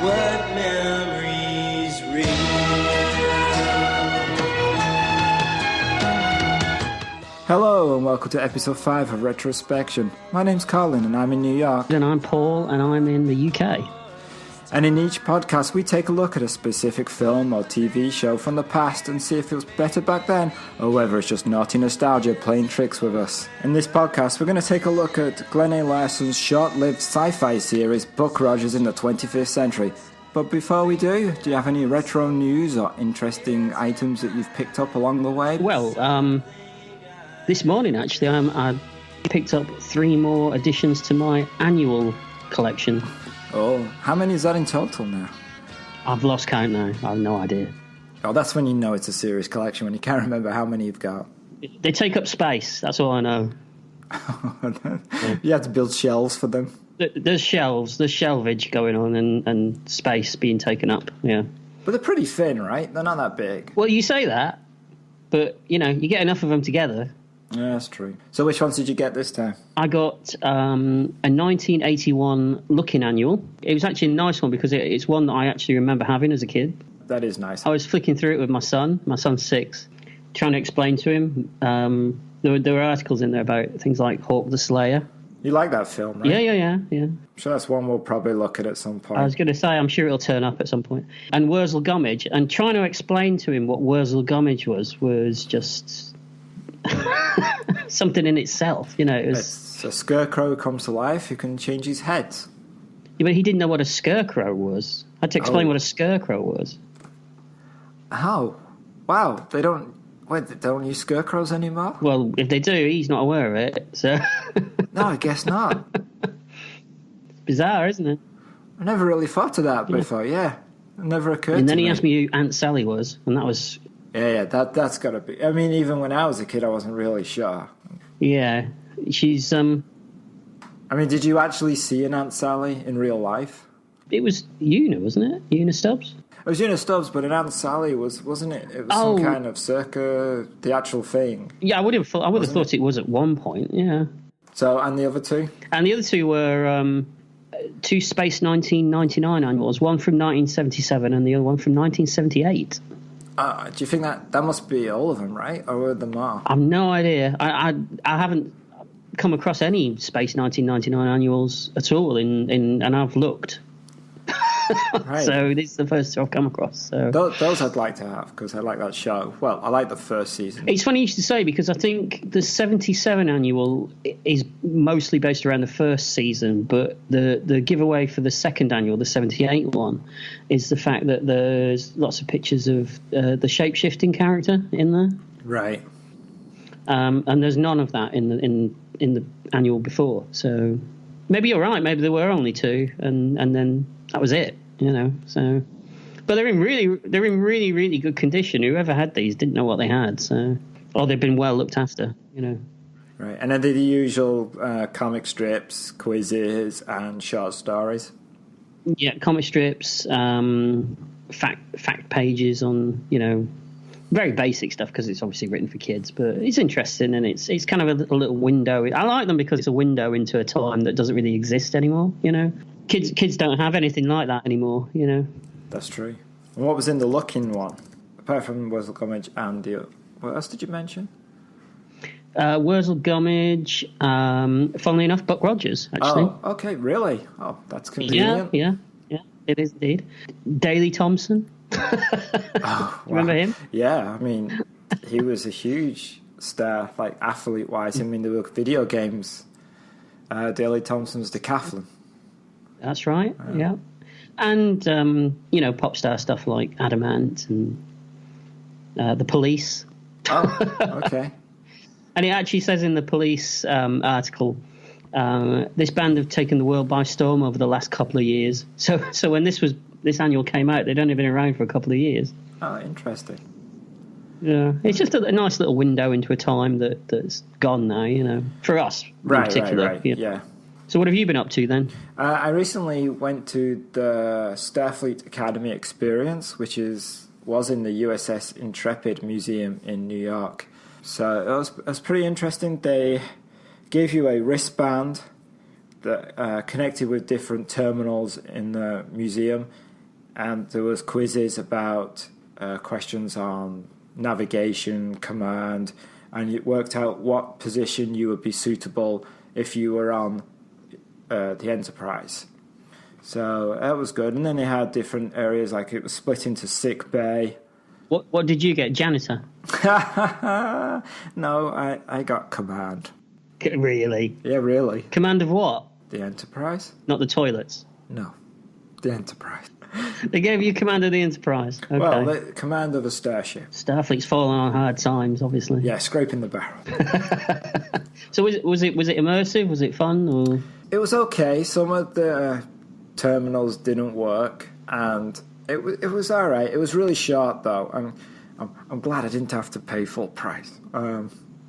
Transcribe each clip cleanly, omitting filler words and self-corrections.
what memories real. Hello and welcome to episode 5 of Retrospection. My name's Colin and I'm in New York. And I'm Paul and I'm in the UK. And in each podcast we take a look at a specific film or TV show from the past and see if it was better back then or whether it's just naughty nostalgia playing tricks with us. In this podcast we're going to take a look at Glenn A. Larson's short-lived sci-fi series Buck Rogers in the 25th Century. But before we do you have any retro news or interesting items that you've picked up along the way? Well, this morning, actually, I picked up 3 more additions to my annual collection. Oh, how many is that in total now? I've lost count now. I have no idea. Oh, that's when you know it's a serious collection, when you can't remember how many you've got. They take up space, that's all I know. You have to build shelves for them. There's shelves, there's shelvage going on and space being taken up, yeah. But they're pretty thin, right? They're not that big. Well, you say that, but, you know, you get enough of them together. Yeah, that's true. So which ones did you get this time? I got a 1981 Looking Annual. It was actually a nice one because it's one that I actually remember having as a kid. That is nice. I was flicking through it with my son. My son's 6, trying to explain to him. There were articles in there about things like Hawk the Slayer. You like that film, right? Yeah. I'm sure that's one we'll probably look at some point. I was going to say, I'm sure it'll turn up at some point. And Wurzel Gummidge. And trying to explain to him what Wurzel Gummidge was just... something in itself, you know. It's a scarecrow who comes to life who can change his head. Yeah, but he didn't know what a scarecrow was. I had to explain what a scarecrow was. Oh, wow! They don't use scarecrows anymore. Well, if they do, he's not aware of it. So no, I guess not. It's bizarre, isn't it? I never really thought of that before. Yeah, it never occurred. And then to he me. asked me who Aunt Sally was, and that was. Yeah, that's got to be... I mean, even when I was a kid, I wasn't really sure. Yeah, she's... I mean, did you actually see an Aunt Sally in real life? It was Una, wasn't it? Una Stubbs? It was Una Stubbs, but an Aunt Sally wasn't it? It was some kind of circa theatrical thing. Yeah, I would have thought it was at one point, yeah. So, and the other two? And the other two were 2 Space 1999 annuals, one from 1977 and the other one from 1978. Do you think that must be all of them, right? Or were there more? I've no idea. I haven't come across any Space 1999 annuals at all, and I've looked. Right. So this is the first I've come across. So those I'd like to have because I like that show. Well, I like the first season. It's funny you should say because I think the 77 annual is mostly based around the first season, but the giveaway for the second annual, the 78 one, is the fact that there's lots of pictures of the shape-shifting character in there. Right. And there's none of that in the annual before. So maybe you're right. Maybe there were only 2, and then that was it. You know. So, but they're in really good condition. Whoever had these didn't know what they had. So, or they've been well looked after. You know. Right, and then the usual comic strips, quizzes, and short stories. Yeah, comic strips, fact pages on, you know, very basic stuff because it's obviously written for kids, but it's interesting and it's kind of a little window. I like them because it's a window into a time that doesn't really exist anymore. You know, kids don't have anything like that anymore. You know, that's true. And what was in the Looking one apart from Wurzel Gummidge and what else did you mention? Wurzel Gummidge, funnily enough, Buck Rogers, actually. Oh, okay, really? Oh, that's convenient. Yeah, it is indeed. Daley Thompson. Oh, wow. Remember him? Yeah, I mean, he was a huge star, like athlete-wise. I mean, there were video games. Daley Thompson's Decathlon. That's right, yeah. And, you know, pop star stuff like Adamant and The Police. Oh, okay. And it actually says in the Police article, this band have taken the world by storm over the last couple of years. So when this annual came out, they'd only been around for a couple of years. Oh, interesting. Yeah, it's just a nice little window into a time that's gone now, you know, for us in particular. Right, yeah. So what have you been up to then? I recently went to the Starfleet Academy Experience, which was in the USS Intrepid Museum in New York. So it was pretty interesting. They gave you a wristband that connected with different terminals in the museum. and there was quizzes about questions on navigation, command, and it worked out what position you would be suitable if you were on the Enterprise. So that was good. And then they had different areas, like it was split into sick bay. What did you get, janitor? No, I got command. Really? Yeah, really. Command of what? The Enterprise? Not the toilets. No, the Enterprise. They gave you command of the Enterprise. Okay. Well, the command of a starship. Starfleet's fallen on hard times, obviously. Yeah, scraping the barrel. So was it immersive? Was it fun? Or? It was okay. Some of the terminals didn't work, and it was all right. It was really short, though. I'm glad I didn't have to pay full price.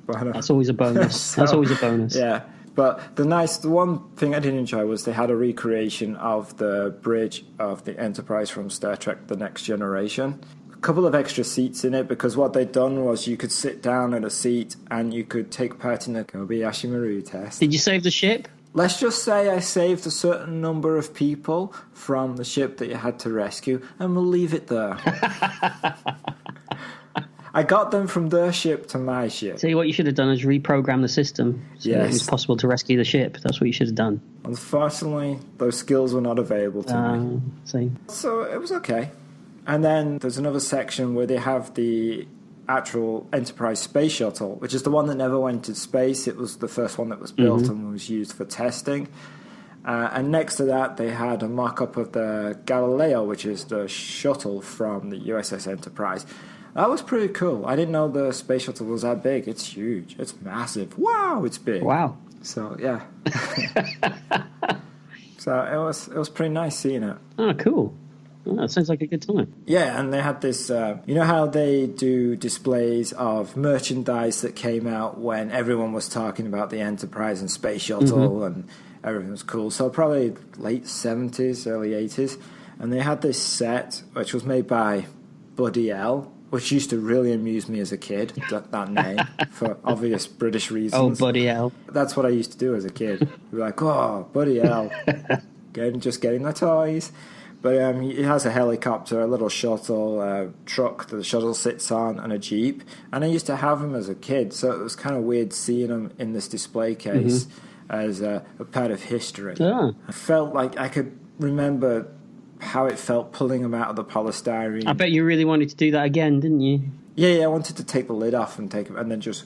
That's always a bonus. That's always a bonus. Yeah. But the one thing I did enjoy was they had a recreation of the bridge of the Enterprise from Star Trek The Next Generation. A couple of extra seats in it, because what they'd done was you could sit down at a seat and you could take part in the Kobayashi Maru test. Did you save the ship? Let's just say I saved a certain number of people from the ship that you had to rescue, and we'll leave it there. I got them from their ship to my ship. See, what you should have done is reprogram the system so that it was possible to rescue the ship. That's what you should have done. Unfortunately, those skills were not available to me. See. So it was okay. And then there's another section where they have the actual Enterprise space shuttle, which is the one that never went to space. It was the first one that was built and was used for testing. And next to that, they had a mock-up of the Galileo, which is the shuttle from the USS Enterprise. That was pretty cool. I didn't know the space shuttle was that big. It's huge. It's massive. Wow, it's big. Wow. So, yeah. So it was pretty nice seeing it. Oh, cool. Oh, that sounds like a good time. Yeah, and they had this, you know how they do displays of merchandise that came out when everyone was talking about the Enterprise and Space Shuttle and everything was cool. So probably late 70s, early 80s. And they had this set, which was made by Buddy L., which used to really amuse me as a kid, that name, for obvious British reasons. Oh, Buddy L. That's what I used to do as a kid. We were like, oh, Buddy L. just getting the toys. But he has a helicopter, a little shuttle, a truck that the shuttle sits on, and a Jeep. And I used to have him as a kid, so it was kind of weird seeing him in this display case as a part of history. Yeah. I felt like I could remember how it felt pulling him out of the polystyrene. I bet you really wanted to do that again, didn't you? Yeah, I wanted to take the lid off and take him, and then just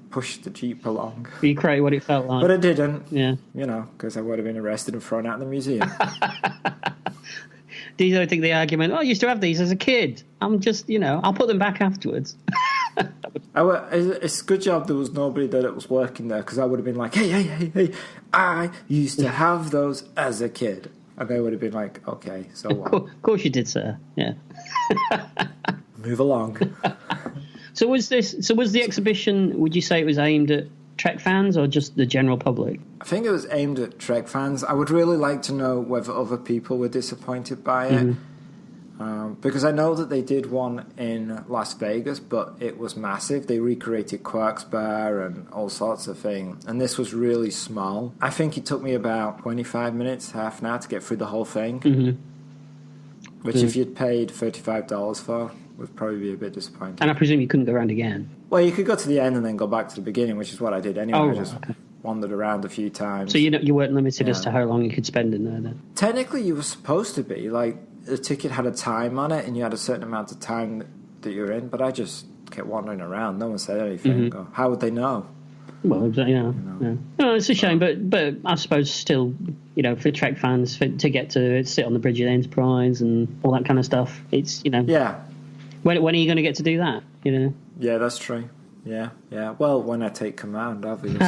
push the Jeep along. Recreate what it felt like. But I didn't. Yeah. You know, because I would have been arrested and thrown out of the museum. Do you think the argument, I used to have these as a kid. I'm just, I'll put them back afterwards. It's a good job there was nobody that was working there, because I would have been like, hey, I used to have those as a kid. And they would have been like, okay, so what? Of course you did, sir. Yeah. Move along. So was the exhibition, would you say it was aimed at Trek fans or just the general public? I think it was aimed at Trek fans. I would really like to know whether other people were disappointed by it. Because I know that they did one in Las Vegas, but it was massive. They recreated Quark's Bar and all sorts of things. And this was really small. I think it took me about 25 minutes, half an hour to get through the whole thing. Which if you'd paid $35 for, would probably be a bit disappointing. And I presume you couldn't go around again? Well, you could go to the end and then go back to the beginning, which is what I did anyway. Oh, I just wandered around a few times. So you weren't limited as to how long you could spend in there then? Technically, you were supposed to be. Like, the ticket had a time on it, and you had a certain amount of time that you were in, but I just kept wandering around. No one said anything. How would they know? You Well, know. No, it's a shame, but I suppose still, for Trek fans, to get to sit on the bridge of the Enterprise and all that kind of stuff, it's, Yeah. When are you going to get to do that, Yeah, that's true. Yeah. Well, when I take command, obviously.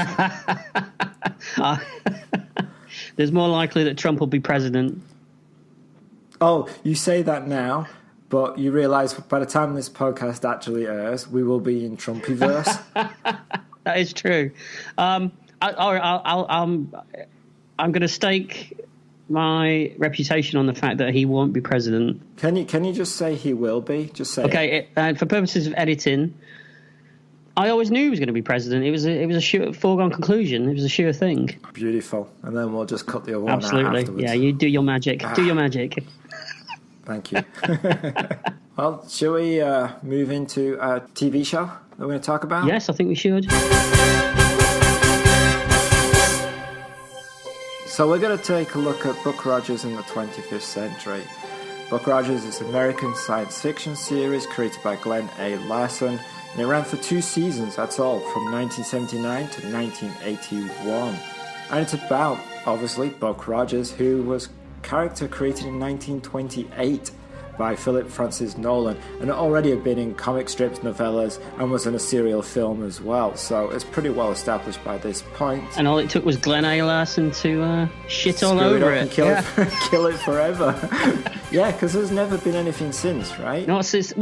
There's more likely that Trump will be president. Oh, you say that now, but you realise by the time this podcast actually airs, we will be in Trumpiverse. That is true. I'm going to stake my reputation on the fact that he won't be president. Can you just say he will be? Just say okay. For purposes of editing, I always knew he was going to be president. It was a sure, foregone conclusion. It was a sure thing. Beautiful. And then we'll just cut the other one out Absolutely. afterwards. Yeah, you do your magic. Do your magic. Thank you. Well, shall we move into a TV show that we're going to talk about? Yes, I think we should. So we're going to take a look at Buck Rogers in the 25th Century. Buck Rogers is an American science fiction series created by Glenn A. Larson, and it ran for 2 seasons, that's all, from 1979 to 1981. And it's about, obviously, Buck Rogers, who was character created in 1928 by Philip Francis Nolan, and already had been in comic strips, novellas, and was in a serial film as well. So it's pretty well established by this point. And all it took was Glenn A. Larson to shit all Screw over it. And kill it forever. Yeah, because there's never been anything since, right? No, it's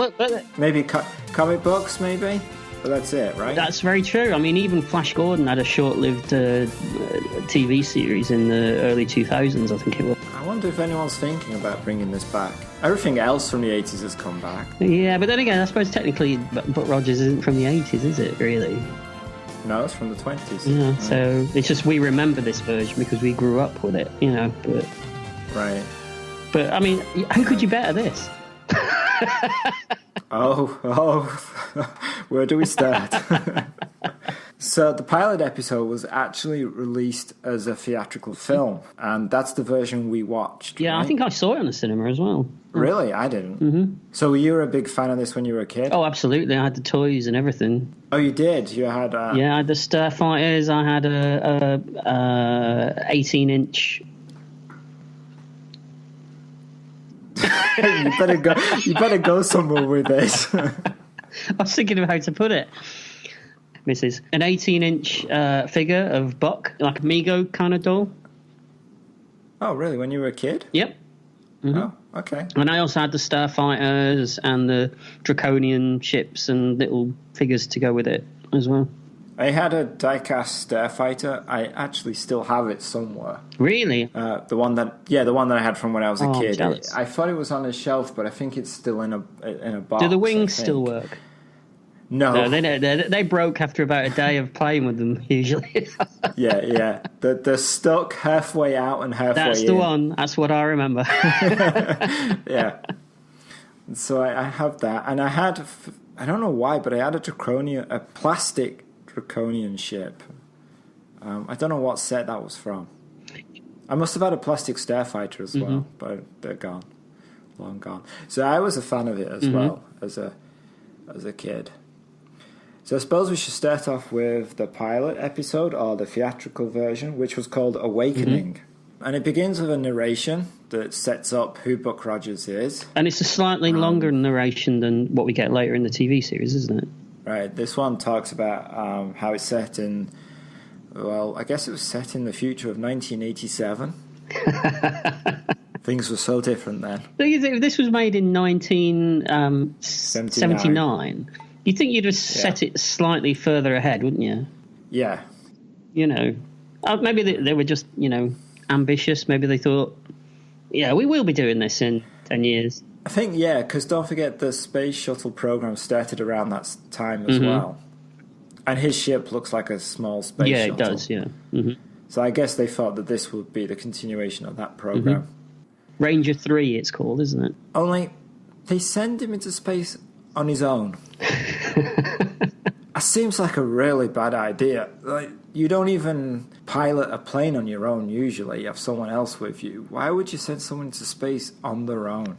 Maybe comic books, maybe? But that's it, right? That's very true. I mean, even Flash Gordon had a short-lived TV series in the early 2000s, I think it was. I wonder if anyone's thinking about bringing this back. Everything else from the 80s has come back. Yeah, but then again, I suppose technically Buck Rogers isn't from the 80s, is it, really? No, it's from the 20s. Yeah, so it's just we remember this version because we grew up with it, you know. But right. But, I mean, who could you better this? Oh, where do we start? So the pilot episode was actually released as a theatrical film, and that's the version we watched. Yeah, right? I think I saw it on the cinema as well. Really? I didn't. Mm-hmm. So you were a big fan of this when you were a kid? Oh, absolutely. I had the toys and everything. Oh, you did? You had... Yeah, I had the Starfighters. I had a 18-inch... You better go somewhere with this. I was thinking of how to put it. Mrs. An 18-inch figure of Buck, like a Mego kind of doll. Oh, really? When you were a kid? Yep. Mm-hmm. Oh, okay. And I also had the Starfighters and the Draconian ships and little figures to go with it as well. I had a die-cast Starfighter. I actually still have it somewhere. Really? The one that I had from when I was a kid. I thought it was on a shelf, but I think it's still in a box. Do the wings still work? No, they broke after about a day of playing with them. Usually. yeah. They're stuck halfway out and halfway in. That's the one. That's what I remember. Yeah. So I have that, and I had, I don't know why, but I had a plastic Draconian ship. I don't know what set that was from. I must have had a plastic Starfighter as well, but they're gone, long gone. So I was a fan of it as well as a kid. So I suppose we should start off with the pilot episode, or the theatrical version, which was called Awakening. And it begins with a narration that sets up who Buck Rogers is. And it's a slightly longer narration than what we get later in the TV series, isn't it? Right. This one talks about how it's set in, well, I guess it was set in the future of 1987. Things were so different then. If this was made in 1979, you'd think you'd have set it slightly further ahead, wouldn't you? Yeah. You know, maybe they were just, ambitious. Maybe they thought, yeah, we will be doing this in 10 years. I think, yeah, because don't forget the space shuttle program started around that time as well. And his ship looks like a small space shuttle. Yeah, it does, yeah. Mm-hmm. So I guess they thought that this would be the continuation of that program. Ranger 3, it's called, isn't it? Only they send him into space on his own. That seems like a really bad idea. Like, you don't even pilot a plane on your own usually. You have someone else with you. Why would you send someone into space on their own?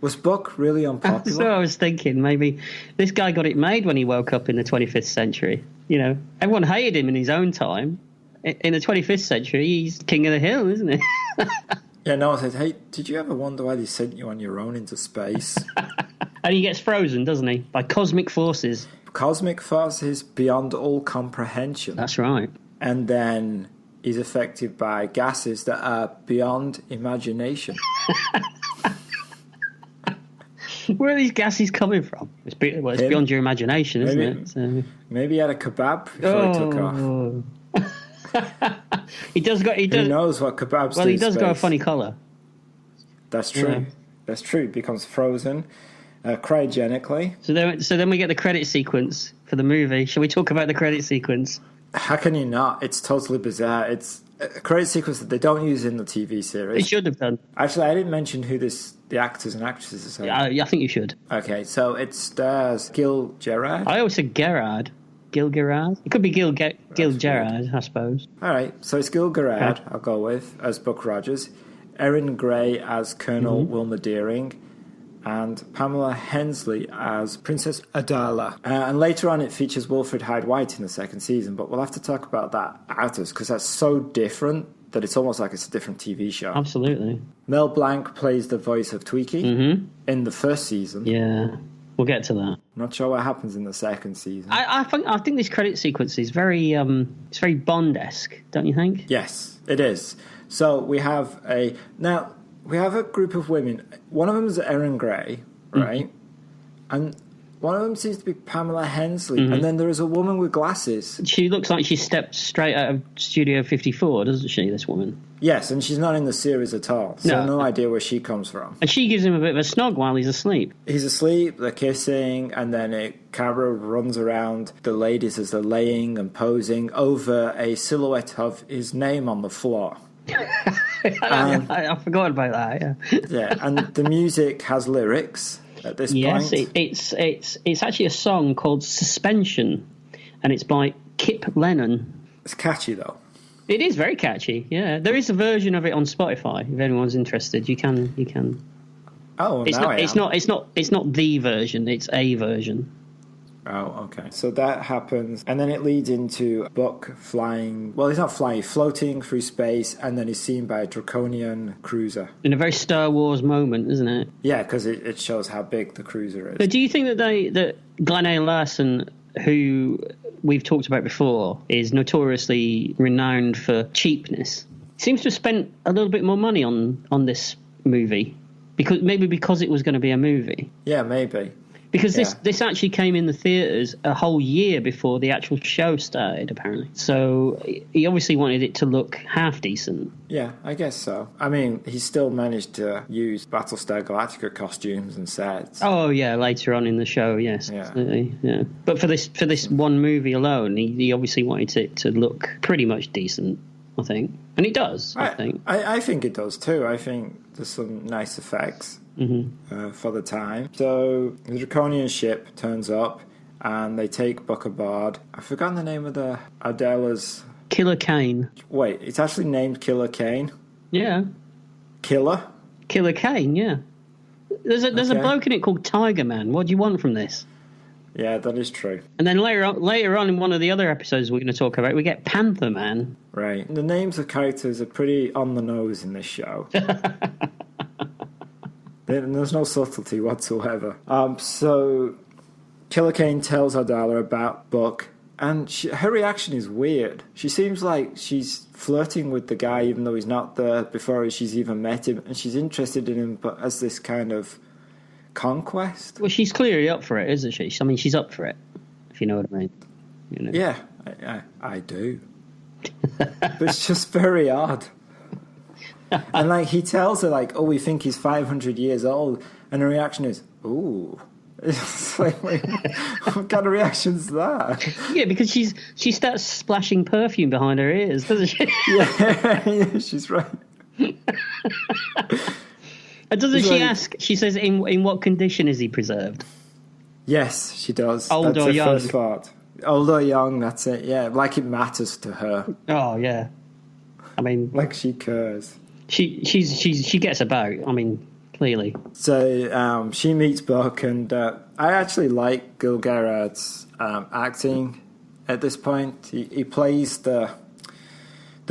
Was Buck really unpopular? That's what I was thinking. Maybe this guy got it made when he woke up in the 25th century. Everyone hated him in his own time. In the 25th century, he's king of the hill, isn't he? Yeah, no, I said, hey, did you ever wonder why they sent you on your own into space? And he gets frozen, doesn't he? By cosmic forces. Cosmic forces beyond all comprehension. That's right. And then he's affected by gases that are beyond imagination. Where are these gases coming from? It's beyond your imagination, isn't it? So... Maybe he had a kebab before he took off. He does. Who knows what kebabs do? Well, he does go a funny colour. That's true. Yeah. That's true. It becomes frozen cryogenically. So then we get the credit sequence for the movie. Shall we talk about the credit sequence? How can you not? It's totally bizarre. a credit sequence that they don't use in the TV series. They should have done. Actually, I didn't mention who the actors and actresses are. I think you should. Okay, so it stars Gil Gerard. I always said Gerard. Gil Gerard? It could be Gil Gerard, I suppose. All right, so it's Gil Gerard, I'll go with, as Buck Rogers, Erin Gray as Colonel Wilma Deering, and Pamela Hensley as Princess Adala. And later on it features Wilfred Hyde-White in the second season, but we'll have to talk about that afterwards, because that's so different that it's almost like it's a different TV show. Absolutely. Mel Blanc plays the voice of Tweaky in the first season. Yeah, we'll get to that. Not sure what happens in the second season. I think this credit sequence is very it's very Bond-esque, don't you think? Yes, it is. So we have a group of women. One of them is Erin Gray, right? And one of them seems to be Pamela Hensley, and then there is a woman with glasses. She looks like she stepped straight out of Studio 54, doesn't she, this woman? Yes, and she's not in the series at all, so no idea where she comes from. And she gives him a bit of a snog while he's asleep. He's asleep, they're kissing, and then a camera runs around the ladies as they're laying and posing over a silhouette of his name on the floor. I forgot about that, yeah. Yeah, and the music has lyrics at this point. Yes, it's actually a song called Suspension, and it's by Kipp Lennon. It's catchy, though. It is very catchy, yeah. There is a version of it on Spotify, if anyone's interested. You can. Oh, it's not the version, it's a version. Oh, okay. So that happens, and then it leads into Buck flying. Well, he's not flying, he's floating through space, and then he's seen by a Draconian cruiser. In a very Star Wars moment, isn't it? Yeah, because it shows how big the cruiser is. But do you think that Glenn A. Larson, who we've talked about before, is notoriously renowned for cheapness, seems to have spent a little bit more money on this movie? Because it was going to be a movie. Yeah, maybe. Because this actually came in the theatres a whole year before the actual show started, apparently. So he obviously wanted it to look half decent. Yeah, I guess so. I mean, he still managed to use Battlestar Galactica costumes and sets. Oh, yeah, later on in the show, yes. Yeah. Absolutely, yeah. But for this one movie alone, he obviously wanted it to look pretty much decent, I think. And it does, I think. I think it does, too. I think there's some nice effects. For the time. So the Draconian ship turns up and they take Buck aboard. I've forgotten the name of the Adela's... Killer Kane. Wait, it's actually named Killer Kane? Yeah. Killer Kane, yeah. There's a bloke in it called Tiger Man. What do you want from this? Yeah, that is true. And then later on in one of the other episodes we're going to talk about, we get Panther Man. Right. The names of characters are pretty on the nose in this show. There's no subtlety whatsoever. So Killer Kane tells Adala about Buck, and her reaction is weird. She seems like she's flirting with the guy even though he's not there before she's even met him, and she's interested in him but as this kind of conquest. Well, she's clearly up for it, isn't she? I mean, she's up for it, if you know what I mean. You know. Yeah, I do. But it's just very odd. And like he tells her, like, oh, we think he's 500 years old, and her reaction is, ooh. It's like, wait, what kind of reaction's that? Yeah, because she starts splashing perfume behind her ears, doesn't she? yeah, she's right. And doesn't she ask? She says, "In what condition is he preserved?" Yes, she does. Old that's or the young? First part. Old or young? That's it. Yeah, like it matters to her. Oh yeah. I mean, like she cares. She gets about. I mean, clearly. So she meets Buck, and I actually like Gil Gerard's acting at this point. He plays the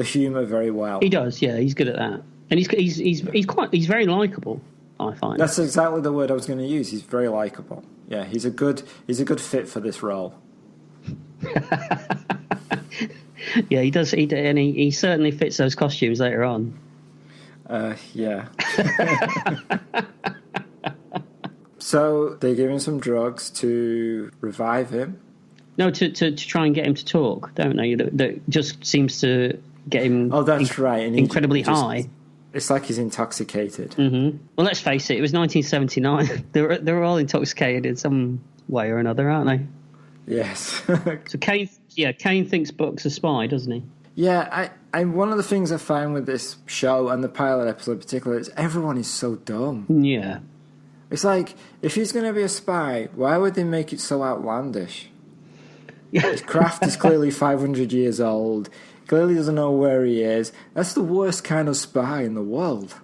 humour very well. He does. Yeah, he's good at that. And he's very likable, I find. That's exactly the word I was going to use. He's very likable. Yeah, he's a good fit for this role. Yeah, he does. He certainly fits those costumes later on. Yeah. So they give him some drugs to revive him. No, to try and get him to talk, don't they? That just seems to get him. Oh, that's right. And incredibly high. It's like he's intoxicated. Mm-hmm. Well, let's face it. It was 1979. They were all intoxicated in some way or another, aren't they? Yes. So Kane thinks Buck's a spy, doesn't he? Yeah, one of the things I find with this show and the pilot episode in particular is everyone is so dumb. Yeah. It's like, if he's going to be a spy, why would they make it so outlandish? His craft is clearly 500 years old. Clearly doesn't know where he is. That's the worst kind of spy in the world.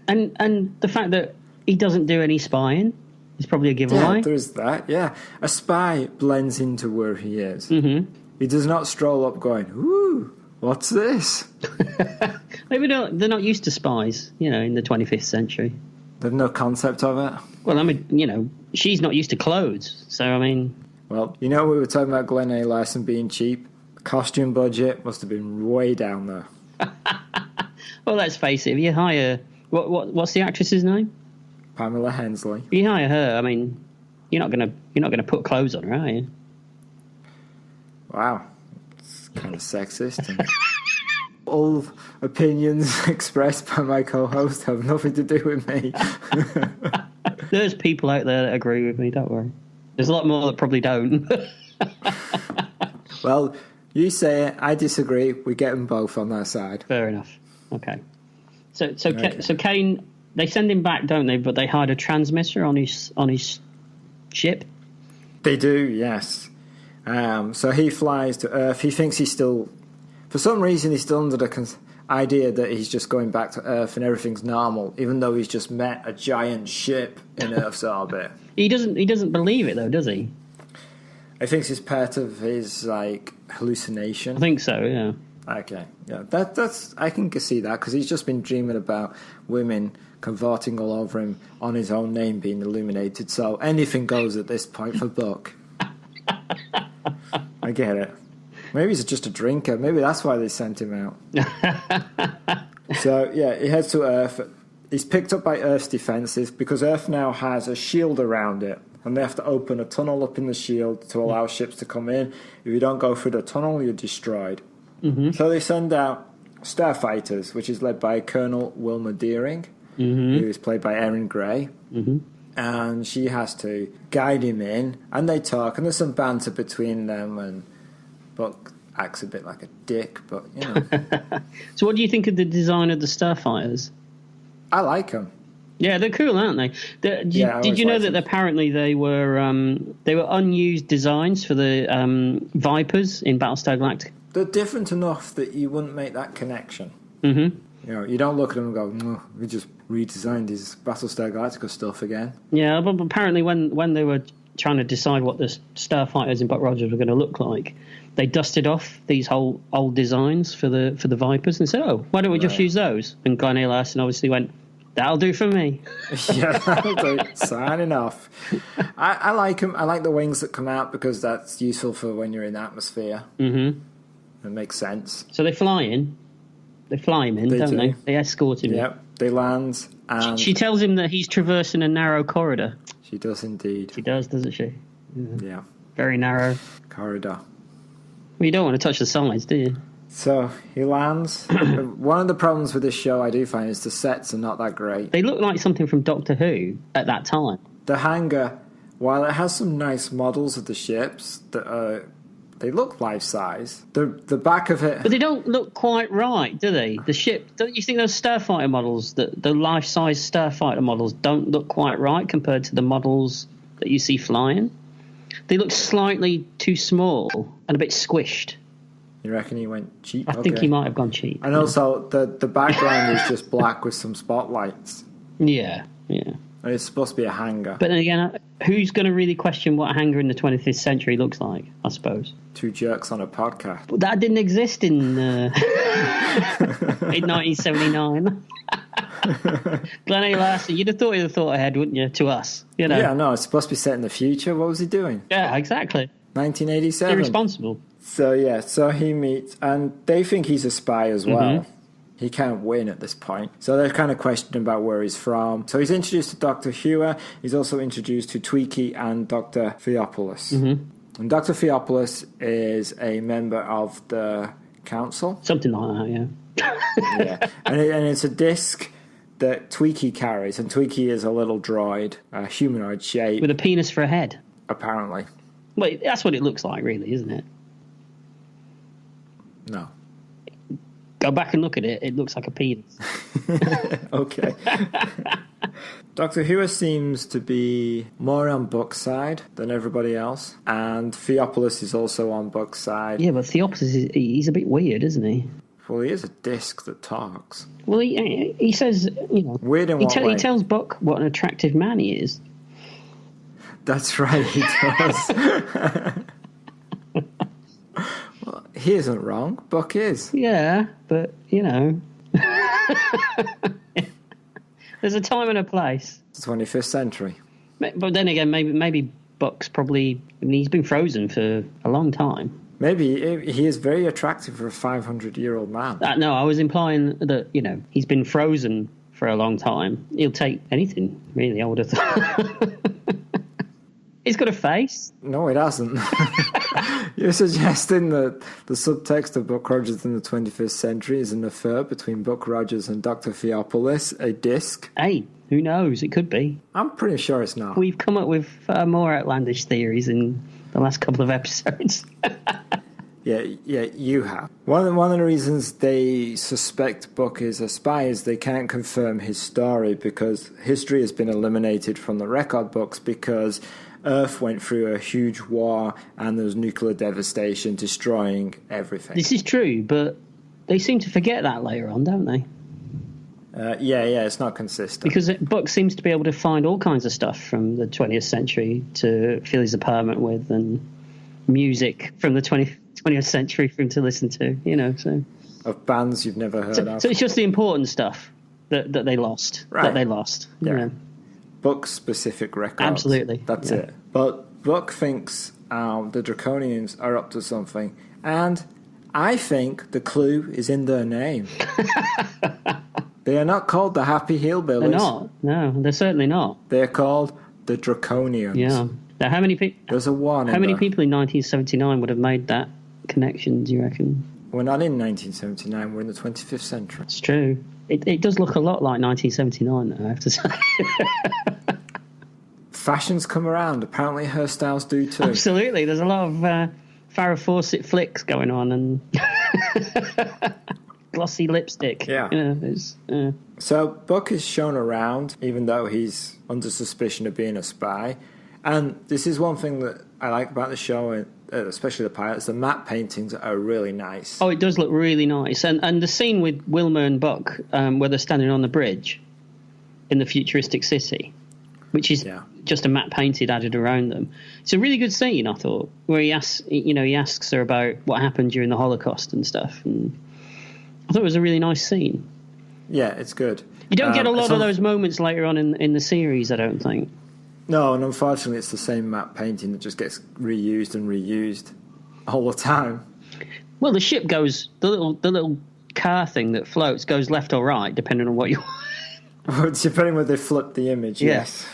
And the fact that he doesn't do any spying is probably a giveaway. Yeah, there's that, yeah. A spy blends into where he is. Mm-hmm. He does not stroll up going, ooh, what's this? Maybe they're not used to spies, in the 25th century. They've no concept of it. Well, I mean, she's not used to clothes, so I mean... Well, we were talking about Glenn A. Larson being cheap. The costume budget must have been way down there. Well, let's face it, if you hire... What's the actress's name? Pamela Hensley. If you hire her, I mean, you're not gonna put clothes on her, are you? Wow. It's kind of sexist. And all opinions expressed by my co-host have nothing to do with me. There's people out there that agree with me, don't worry. There's a lot more that probably don't. Well, you say it, I disagree. We get them both on their side. Fair enough. Okay. So Kane, they send him back, don't they? But they hide a transmitter on his ship. They do, yes. So he flies to Earth. He thinks he's still... For some reason, he's still under the idea that he's just going back to Earth and everything's normal, even though he's just met a giant ship in Earth's orbit. He doesn't believe it, though, does he? I think it's part of his, hallucination. I think so, yeah. Okay, yeah, that's I can see that, because he's just been dreaming about women cavorting all over him on his own name being illuminated, so anything goes at this point for Buck. I get it. Maybe he's just a drinker. Maybe that's why they sent him out. So, yeah, he heads to Earth. He's picked up by Earth's defences because Earth now has a shield around it, and they have to open a tunnel up in the shield to allow ships to come in. If you don't go through the tunnel, you're destroyed. Mm-hmm. So they send out starfighters, which is led by Colonel Wilma Deering, who is played by Erin Gray. Mm-hmm. And she has to guide him in, and they talk, and there's some banter between them, and Buck acts a bit like a dick, but, So what do you think of the design of the starfighters? I like them. Yeah, they're cool, aren't they? Did you know that apparently they were unused designs for the Vipers in Battlestar Galactica? They're different enough that you wouldn't make that connection. Mm-hmm. You don't look at them and go, no, we just redesigned his Battlestar Galactica stuff again. Yeah, but apparently when they were trying to decide what the starfighters in Buck Rogers were going to look like, they dusted off these whole old designs for the Vipers and said, oh, why don't we just use those? And Glenn A. Larson obviously went, that'll do for me. Yeah, that'll do. Signing off. I like them. I like the wings that come out because that's useful for when you're in the atmosphere. Mm-hmm. It makes sense. So they fly in. They fly him in, don't they? They escort him in. Yep, they land. And she tells him that he's traversing a narrow corridor. She does indeed. She does, doesn't she? Yeah. Very narrow. Corridor. Well, you don't want to touch the sides, do you? So he lands. One of the problems with this show, I do find, is the sets are not that great. They look like something from Doctor Who at that time. The hangar, while it has some nice models of the ships that are... They look life-size. The back of it... But they don't look quite right, do they? The ship... Don't you think those starfighter models, the life-size starfighter models, don't look quite right compared to the models that you see flying? They look slightly too small and a bit squished. You reckon he went cheap? I think he might have gone cheap. And also, the background is just black with some spotlights. Yeah. And it's supposed to be a hangar. But then again, who's going to really question what a hangar in the 25th century looks like, I suppose? Two jerks on a podcast. But that didn't exist in 1979. Glenn A. Larson, you'd have thought ahead, wouldn't you, to us? Yeah, no, it's supposed to be set in the future. What was he doing? Yeah, exactly. 1987. Irresponsible. So he meets, and they think he's a spy as well. Mm-hmm. He can't win at this point. So they're kind of questioning about where he's from. So he's introduced to Dr. Hewer. He's also introduced to Tweaky and Dr. Theopolis. Mm-hmm. And Dr. Theopolis is a member of the council. Something like that, yeah. Yeah. And it's a disc that Tweaky carries. And Tweaky is a little droid, a humanoid shape. With a penis for a head. Apparently. Well, that's what it looks like, really, isn't it? No. Go back and look at it. It looks like a penis. Okay. Doctor Who seems to be more on Buck's side than everybody else, and Theopolis is also on Buck's side. Yeah, but Theopolis, he's a bit weird, isn't he? Well, he is a disc that talks. Well, he says, Weird in what way? He tells Buck what an attractive man he is. That's right, he does. Well, he isn't wrong. Buck is. Yeah, but, there's a time and a place. It's the 25th century. But then again, maybe Buck's probably... he's been frozen for a long time. Maybe he is very attractive for a 500-year-old man. No, I was implying that, he's been frozen for a long time. He'll take anything, really, I would have thought. He's got a face. No, it hasn't. You're suggesting that the subtext of Buck Rogers in the 25th century is an affair between Buck Rogers and Dr. Theopolis, a disc? Hey, who knows? It could be. I'm pretty sure it's not. We've come up with far more outlandish theories in the last couple of episodes. Yeah, you have. One of the reasons they suspect Buck is a spy is they can't confirm his story because history has been eliminated from the record books because Earth went through a huge war and there was nuclear devastation destroying everything. This is true, but they seem to forget that later on, don't they? Yeah, it's not consistent. Because Buck seems to be able to find all kinds of stuff from the 20th century to fill his apartment with, and music from the 20th century for him to listen to, so. Of bands you've never heard of. So it's just the important stuff that they lost. Right. That they lost. Yeah. Buck-specific records. Absolutely. That's it. But Buck thinks the Draconians are up to something, and I think the clue is in their name. They are not called the Happy Hillbillies. They're not. No, they're certainly not. They're called the Draconians. Yeah. Now, how many people? There's a one. How many people in 1979 would have made that connection? Do you reckon? We're not in 1979. We're in the 25th century. It's true. It does look a lot like 1979, though, I have to say. Fashions come around. Apparently, hairstyles do too. Absolutely. There's a lot of Farrah Fawcett flicks going on and glossy lipstick. Yeah. So Buck is shown around, even though he's under suspicion of being a spy. And this is one thing that I like about the show, especially the pilots. The matte paintings are really nice. Oh, it does look really nice. And the scene with Wilma and Buck, where they're standing on the bridge in the futuristic city, which is just a matte painted added around them. It's a really good scene, I thought, where he asks her about what happened during the Holocaust and stuff. And I thought it was a really nice scene. Yeah, it's good. You don't get a lot of those moments later on in the series, I don't think. No, and unfortunately it's the same matte painting that just gets reused all the time. Well, the ship goes, the little car thing that floats goes left or right, depending on what you want. Depending where they flip the image, yes.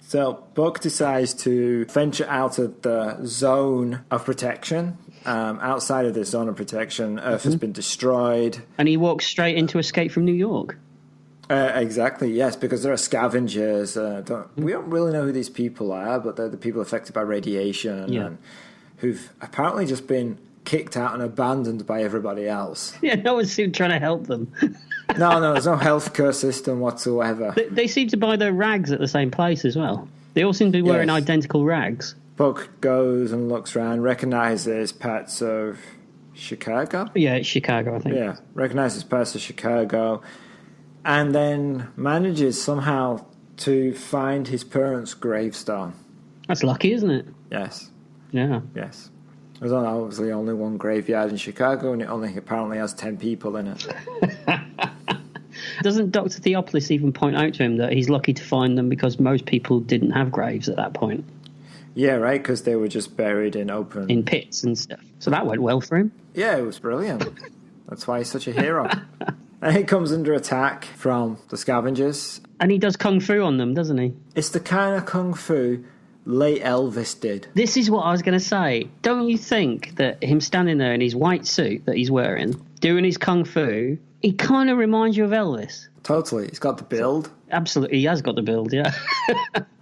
So Buck decides to venture out of the zone of protection. Outside of this zone of protection, Earth has been destroyed. And he walks straight into Escape from New York. Exactly, yes, because there are scavengers. We don't really know who these people are, but they're the people affected by radiation and who've apparently just been kicked out and abandoned by everybody else. Yeah, no one's trying to help them. No, there's no healthcare system whatsoever. They seem to buy their rags at the same place as well. They all seem to be wearing identical rags. Buck goes and looks around, recognises parts of Chicago? Yeah, it's Chicago, I think. Yeah, recognises parts of Chicago, and then manages somehow to find his parents' gravestone. That's lucky, isn't it? Yes. Yeah. Yes. There's obviously only one graveyard in Chicago, and it only apparently has 10 people in it. Doesn't Dr. Theopolis even point out to him that he's lucky to find them because most people didn't have graves at that point? Yeah, right, because they were just buried in pits and stuff. So that went well for him. Yeah, it was brilliant. That's why he's such a hero. And he comes under attack from the scavengers. And he does kung fu on them, doesn't he? It's the kind of kung fu late Elvis did. This is what I was going to say. Don't you think that him standing there in his white suit that he's wearing, doing his kung fu, he kind of reminds you of Elvis? Totally. He's got the build. Absolutely. He has got the build, yeah.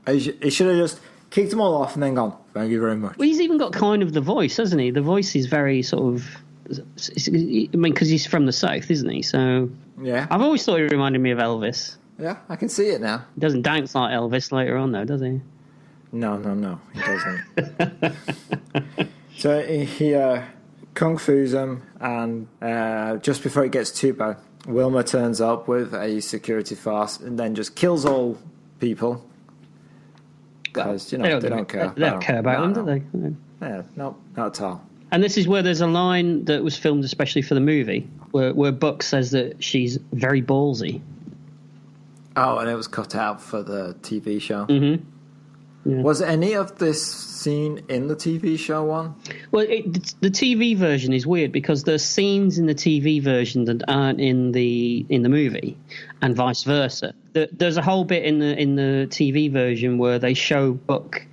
He should have just kicked them all off and then gone, thank you very much. Well, he's even got kind of the voice, hasn't he? The voice is very sort of I mean, because he's from the south, isn't he? So Yeah. I've always thought he reminded me of Elvis. Yeah, I can see it now. He doesn't dance like Elvis later on, though, does he? No, he doesn't. So he kung fu's him, and just before it gets too bad, Wilma turns up with a security force and then just kills all people. Because, they don't care. They don't care about them, do they? No. Yeah, no, not at all. And this is where there's a line that was filmed especially for the movie, where Buck says that she's very ballsy. Oh, and it was cut out for the TV show. Mm-hmm. Yeah. Was any of this scene in the TV show one? Well, the TV version is weird because there's scenes in the TV version that aren't in the movie, and vice versa. There's a whole bit in the TV version where they show Buck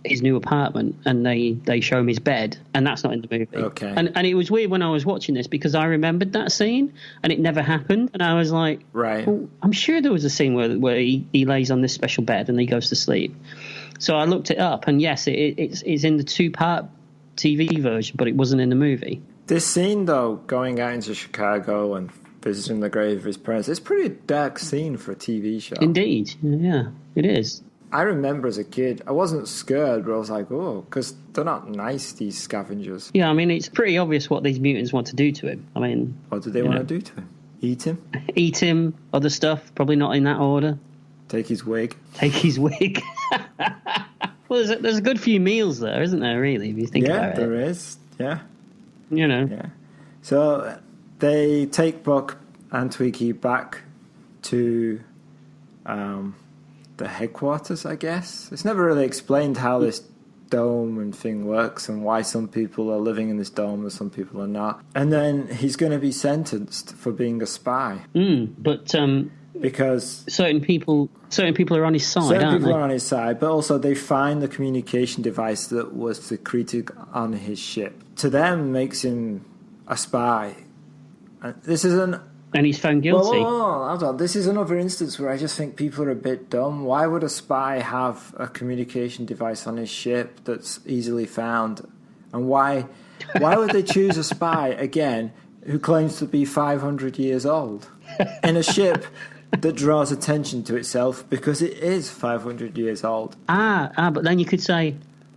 his new apartment and they show him his bed, and that's not in the movie. Okay. And it was weird when I was watching this because I remembered that scene and it never happened, and I was like, right. Well, I'm sure there was a scene where he lays on this special bed and he goes to sleep. So I looked it up, and yes, it's in the 2-part TV version, but it wasn't in the movie. This scene, though, going out into Chicago and visiting the grave of his parents, it's a pretty dark scene for a TV show. Indeed, yeah, it is. I remember as a kid, I wasn't scared, but I was like, oh, because they're not nice, these scavengers. Yeah, I mean, it's pretty obvious what these mutants want to do to him. I mean... What do they want to do to him? Eat him? Eat him, other stuff, probably not in that order. Take his wig? Take his wig. Well, there's a good few meals there, isn't there, really, if you think about it? Yeah, there is, yeah. Yeah. So they take Buck and Twiggy back to the headquarters, I guess. It's never really explained how this dome and thing works and why some people are living in this dome and some people are not. And then he's going to be sentenced for being a spy. But because certain people are on his side, certain aren't people they? are on his side, but also they find the communication device that was secreted on his ship. To them, makes him a spy. And this is and he's found guilty. Hold on. This is another instance where I just think people are a bit dumb. Why would a spy have a communication device on his ship that's easily found? And why would they choose a spy, again, who claims to be 500 years old in a ship that draws attention to itself because it is 500 years old? But then you could say,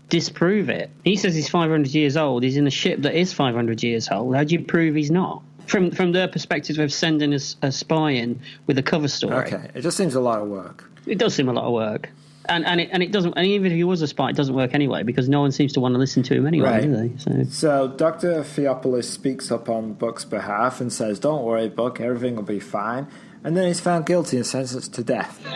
disprove it. He says he's 500 years old. He's in a ship that is 500 years old. How do you prove he's not? From their perspective of sending a spy in with a cover story. Okay, it just seems a lot of work. It does seem a lot of work. And it doesn't. And even if he was a spy, it doesn't work anyway because no one seems to want to listen to him anyway, right. do they? So Dr. Theopolis speaks up on Buck's behalf and says, "Don't worry, Buck, everything will be fine." And then he's found guilty and sentenced to death.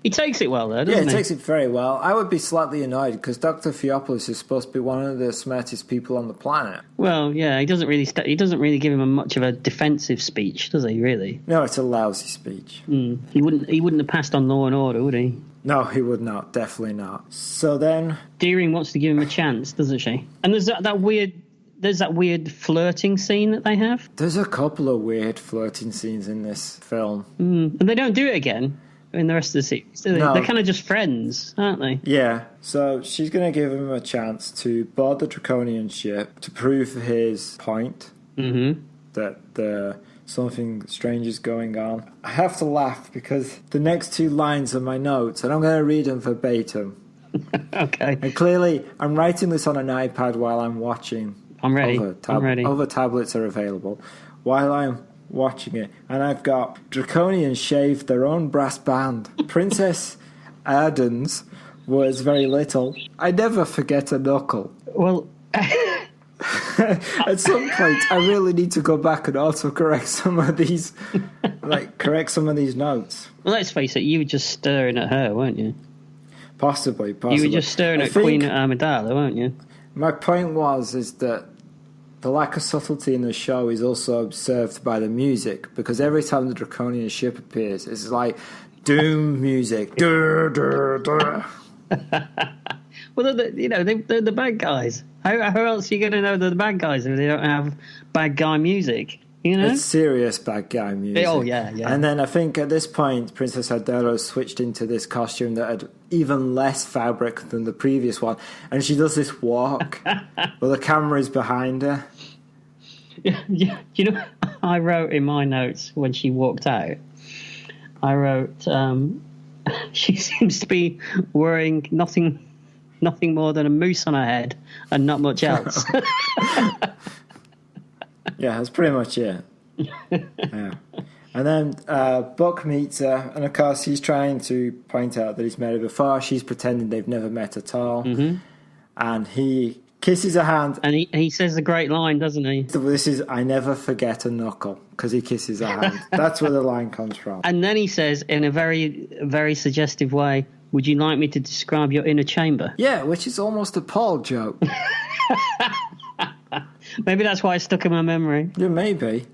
He takes it well, though, doesn't he? Yeah, he takes it very well. I would be slightly annoyed because Dr. Theopolis is supposed to be one of the smartest people on the planet. Well, yeah, he doesn't really give him much of a defensive speech, does he? Really? No, it's a lousy speech. He wouldn't have passed on Law and Order, would he? No, he would not. Definitely not. So then, Deering wants to give him a chance, doesn't she? And there's that weird flirting scene that they have. There's a couple of weird flirting scenes in this film. And they don't do it again in the rest of the series, do they? No. They're kind of just friends, aren't they? Yeah, so she's going to give him a chance to board the Draconian ship to prove his point that something strange is going on. I have to laugh because the next two lines are my notes, and I'm going to read them verbatim. Okay. And clearly, I'm writing this on an iPad while I'm watching. I'm ready. I'm ready. Other tablets are available. While I'm watching it, and I've got Draconians shaved their own brass band. Princess Arden's was very little. I never forget a knuckle. Well, at some point, I really need to go back and autocorrect some of these, correct some of these notes. well, let's face it, you were just staring at her, weren't you? Possibly. You were just staring at Queen Amidala, weren't you? My point is that the lack of subtlety in the show is also observed by the music, because every time the Draconian ship appears, it's like doom music. Dur, dur, dur. Well, they're the bad guys. How else are you going to know they're the bad guys if they don't have bad guy music? you know? It's serious bad guy music. Oh, yeah. And then I think at this point, Princess Adela switched into this costume that had even less fabric than the previous one. And she does this walk where the camera is behind her. Yeah. You know, I wrote in my notes when she walked out, I wrote, she seems to be wearing nothing more than a moose on her head and not much else. Yeah, that's pretty much it. Yeah. And then Buck meets her, and of course he's trying to point out that he's met her before. She's pretending they've never met at all. Mm-hmm. And he kisses her hand. And he says a great line, doesn't he? This is, I never forget a knuckle, because he kisses her hand. That's where the line comes from. And then he says, in a very, very suggestive way, would you like me to describe your inner chamber? Yeah, which is almost a Paul joke. Maybe that's why it stuck in my memory. Yeah, maybe.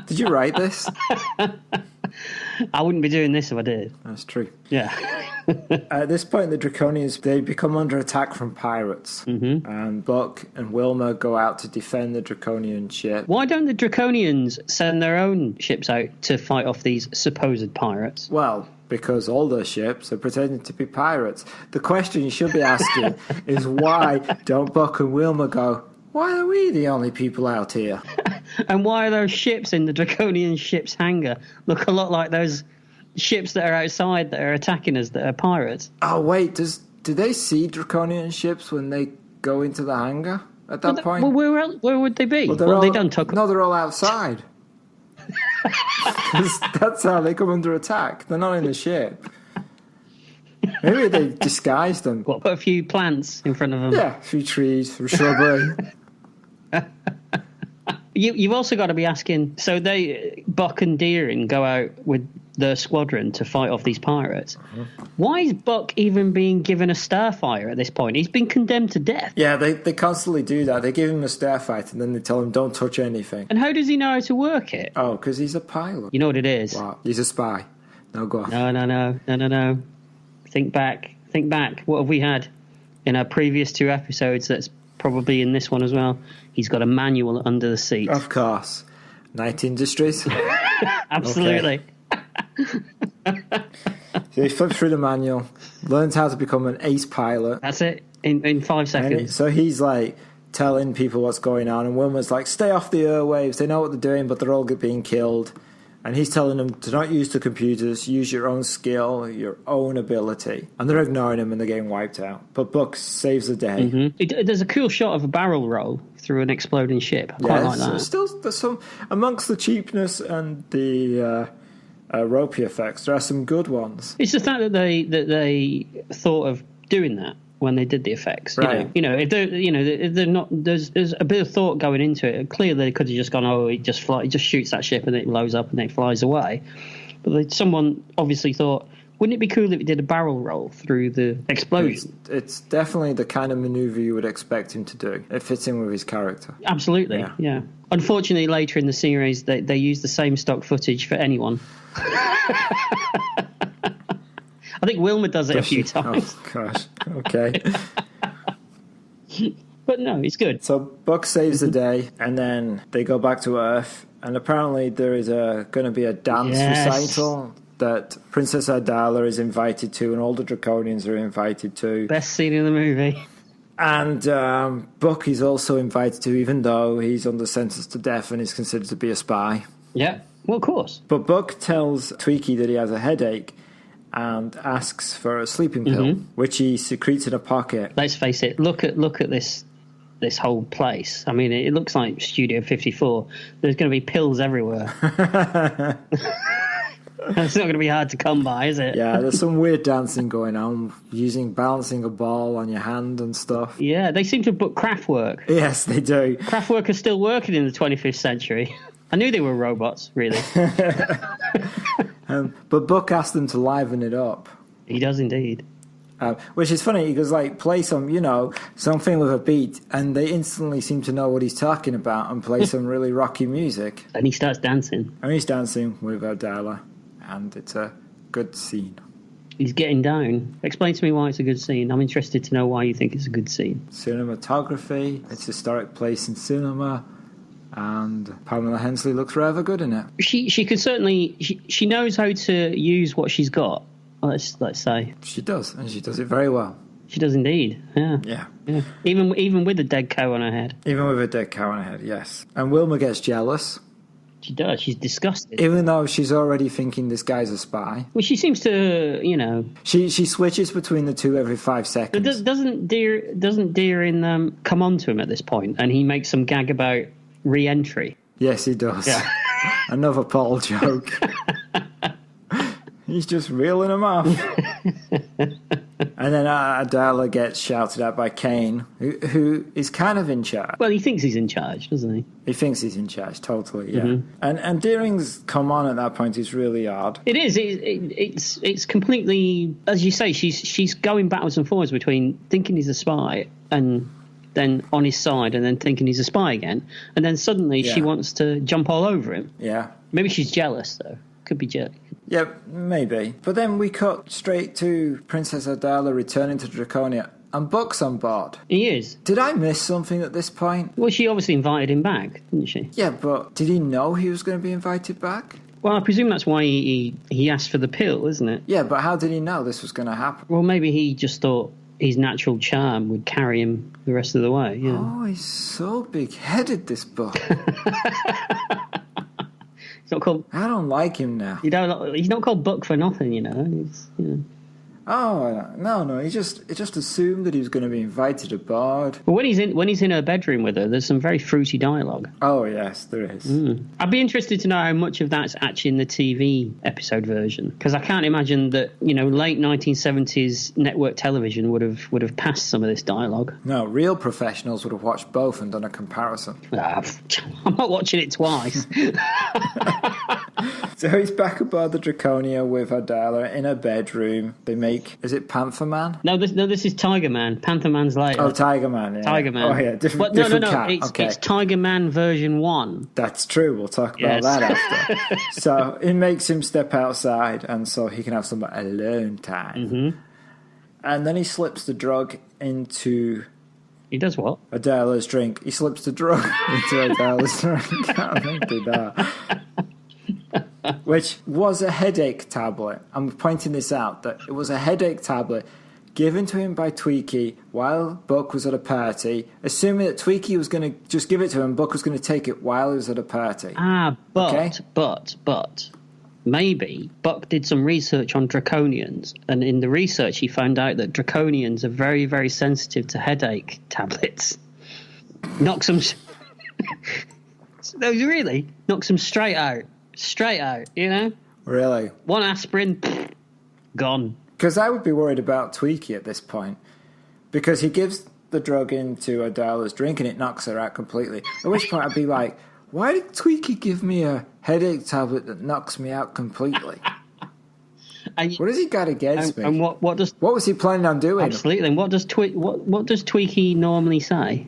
Did you write this? I wouldn't be doing this if I did. That's true. Yeah. At this point, the Draconians, they become under attack from pirates. Mm-hmm. And Buck and Wilma go out to defend the Draconian ship. Why don't the Draconians send their own ships out to fight off these supposed pirates? Well, because all their ships are pretending to be pirates. The question you should be asking is why don't Buck and Wilma go, why are we the only people out here? And why are those ships in the Draconian ship's hangar look a lot like those ships that are outside that are attacking us that are pirates? Oh, wait, do they see Draconian ships when they go into the hangar at that point? Well, where would they be? Well, they're all outside. That's how they come under attack. They're not in the ship. Maybe they disguised them. What, put a few plants in front of them? Yeah, a few trees, a shrubbery. You've also got to be asking, so Buck and Deering go out with their squadron to fight off these pirates. Mm-hmm. Why is Buck even being given a starfire at this point? He's been condemned to death. Yeah, they constantly do that. They give him a starfight and then they tell him, don't touch anything. And how does he know how to work it? Oh, because he's a pilot. You know what it is? What? He's a spy. No, go on. No. Think back. What have we had in our previous 2 episodes that's probably in this one as well? He's got a manual under the seat. Of course. Night Industries. Absolutely. So he flips through the manual, learns how to become an ace pilot. That's it, in 5 seconds. So he's like telling people what's going on, and Wilma's like, stay off the airwaves. They know what they're doing, but they're all being killed. And he's telling them to not use the computers, use your own skill, your own ability. And they're ignoring him and they're getting wiped out. But Buck saves the day. Mm-hmm. There's a cool shot of a barrel roll through an exploding ship. I quite like that. Still, there's some, amongst the cheapness and the ropey effects, there are some good ones. It's the fact that they thought of doing that when they did the effects. Right. You know, if they're not, there's a bit of thought going into it. Clearly, they could have just gone, he just shoots that ship and it blows up and it flies away. But someone obviously thought, wouldn't it be cool if it did a barrel roll through the explosion? It's definitely the kind of maneuver you would expect him to do. It fits in with his character. Absolutely, yeah. Unfortunately, later in the series, they use the same stock footage for anyone. I think Wilma does it a few times. Oh, gosh. Okay. But no, it's good. So Buck saves the day, and then they go back to Earth, and apparently there is going to be a dance recital that Princess Adala is invited to, and all the Draconians are invited to. Best scene in the movie. And Buck is also invited to, even though he's under sentence to death and is considered to be a spy. Yeah, well, of course. But Buck tells Tweaky that he has a headache and asks for a sleeping pill, which he secretes in a pocket. Let's face it, look at this whole place. I mean, it looks like Studio 54. There's going to be pills everywhere. It's not going to be hard to come by, is it? Yeah, there's some weird dancing going on, balancing a ball on your hand and stuff. Yeah, they seem to book Kraftwerk. Yes, they do. Kraftwerk are still working in the 25th century. I knew they were robots, really. But Buck asked them to liven it up. He does indeed. Which is funny, he goes, play some, something with a beat, and they instantly seem to know what he's talking about and play some really rocky music. And he starts dancing. And he's dancing with Adala, and it's a good scene. He's getting down. Explain to me why it's a good scene. I'm interested to know why you think it's a good scene. Cinematography, it's a historic place in cinema. And Pamela Hensley looks rather good in it. She could certainly... She knows how to use what she's got, let's say. She does, and she does it very well. She does indeed, yeah. Yeah. Even with a dead cow on her head. Even with a dead cow on her head, yes. And Wilma gets jealous. She does. She's disgusted. Even though she's already thinking this guy's a spy. Well, she seems to, She switches between the two every 5 seconds. But doesn't Deering come on to him at this point, and he makes some gag about re-entry? Yes, he does. Yeah. Another Paul joke. He's just reeling him off. And then Adela gets shouted at by Kane, who is kind of in charge. Well, he thinks he's in charge, doesn't he? He thinks he's in charge, totally, yeah. And Deering's come on at that point is really odd. It is. It's completely, as you say, she's going backwards and forwards between thinking he's a spy and then on his side and then thinking he's a spy again. And then suddenly she wants to jump all over him. Yeah. Maybe she's jealous, though. Could be jealous. Yeah, maybe. But then we cut straight to Princess Adela returning to Draconia, and Buck's on board. He is. Did I miss something at this point? Well, she obviously invited him back, didn't she? Yeah, but did he know he was going to be invited back? Well, I presume that's why he asked for the pill, isn't it? Yeah, but how did he know this was going to happen? Well, maybe he just thought his natural charm would carry him the rest of the way. Yeah. Oh, he's so big-headed, this Buck. He's not called. I don't like him now. He's not called Buck for nothing, Oh no! He just assumed that he was going to be invited aboard. But when he's in her bedroom with her, there's some very fruity dialogue. Oh yes, there is. I'd be interested to know how much of that's actually in the TV episode version, because I can't imagine that late 1970s network television would have passed some of this dialogue. No, real professionals would have watched both and done a comparison. I'm not watching it twice. So he's back aboard the Draconia with Adela in her bedroom. They make... Is it Panther Man? No, this is Tiger Man. Panther Man's later. Oh, Tiger Man, yeah. Tiger Man. Oh, yeah, different cat. It's Tiger Man version 1. That's true. We'll talk about that after. So it makes him step outside, and so he can have some alone time. And then he slips the drug into... He does what? Adela's drink. He slips the drug into Adela's drink. I think he did that. Which was a headache tablet. I'm pointing this out, that it was a headache tablet given to him by Tweaky while Buck was at a party, assuming that Tweaky was going to just give it to him, Buck was going to take it while he was at a party. But maybe Buck did some research on Draconians, and in the research he found out that Draconians are very, very sensitive to headache tablets. Knocks them... No, really? Knocks them straight out. Really? One aspirin, gone. Because I would be worried about Tweaky at this point, because he gives the drug into Adela's drink and it knocks her out completely, at which point I'd be like, why did Tweaky give me a headache tablet that knocks me out completely? What has he got against me? And what was he planning on doing? Absolutely. And what does Tweaky normally say?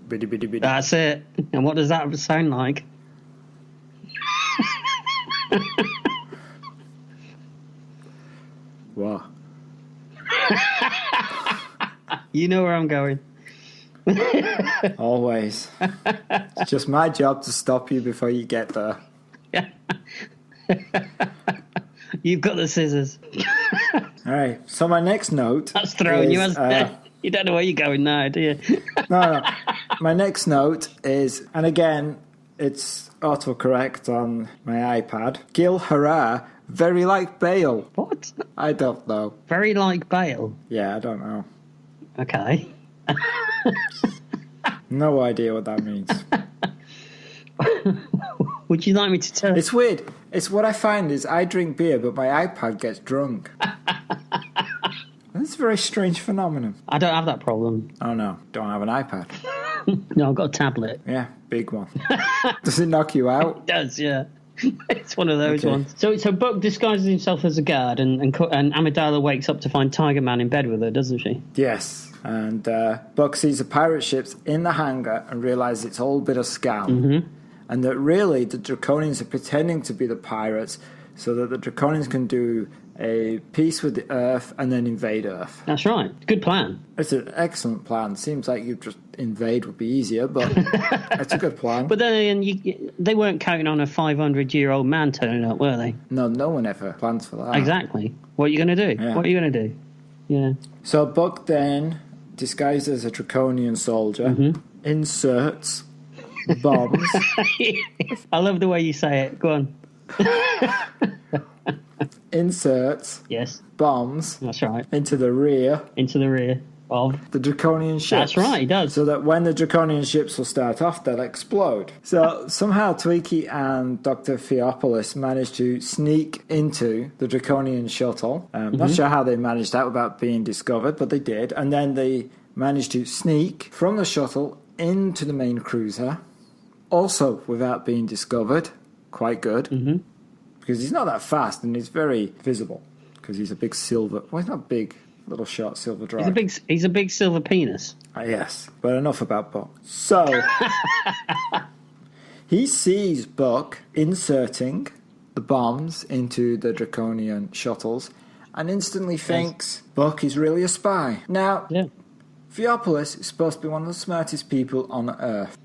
Biddy, biddy, biddy. That's it. And what does that sound like? What? You know where I'm going. Always. It's just my job to stop you before you get there. You've got the scissors. All right. So my next note. That's throwing you as you don't know where you're going now, do you? No. My next note is, and again, it's autocorrect on my iPad. Gil Hurrah, very like Bale. What? I don't know. Very like Bale? Yeah, I don't know. Okay. No idea what that means. Would you like me to tell? It's weird. It's what I find is I drink beer, but my iPad gets drunk. That's a very strange phenomenon. I don't have that problem. Oh no, don't have an iPad. No, I've got a tablet. Yeah, big one. Does it knock you out? It does, yeah. It's one of those ones. So Buck disguises himself as a guard, and Amidala wakes up to find Tiger Man in bed with her, doesn't she? Yes. And Buck sees the pirate ships in the hangar and realises it's all a bit of scam. And that really the Draconians are pretending to be the pirates so that the Draconians can do a peace with the Earth, and then invade Earth. That's right. Good plan. It's an excellent plan. Seems like you just invade would be easier, but it's a good plan. But then they weren't counting on a 500-year-old man turning up, were they? No one ever plans for that. Exactly. What are you going to do? Yeah. What are you going to do? Yeah. So Buck then, disguised as a draconian soldier, inserts bombs. I love the way you say it. Go on. Inserts Yes, bombs that's right. into the rear Of the draconian ships. That's right, he does. So that when the draconian ships will start off, they'll explode. So somehow Tweaky and Dr. Theopolis managed to sneak into the draconian shuttle. Not sure how they managed that without being discovered, but they did. And then they managed to sneak from the shuttle into the main cruiser, also without being discovered. Quite good. Because he's not that fast and he's very visible. Because he's a big silver... Well, he's not big... Little short silver drive. He's a big silver penis. Yes, but enough about Buck. So, he sees Buck inserting the bombs into the draconian shuttles and instantly thinks Buck is really a spy. Now, Theopolis is supposed to be one of the smartest people on Earth.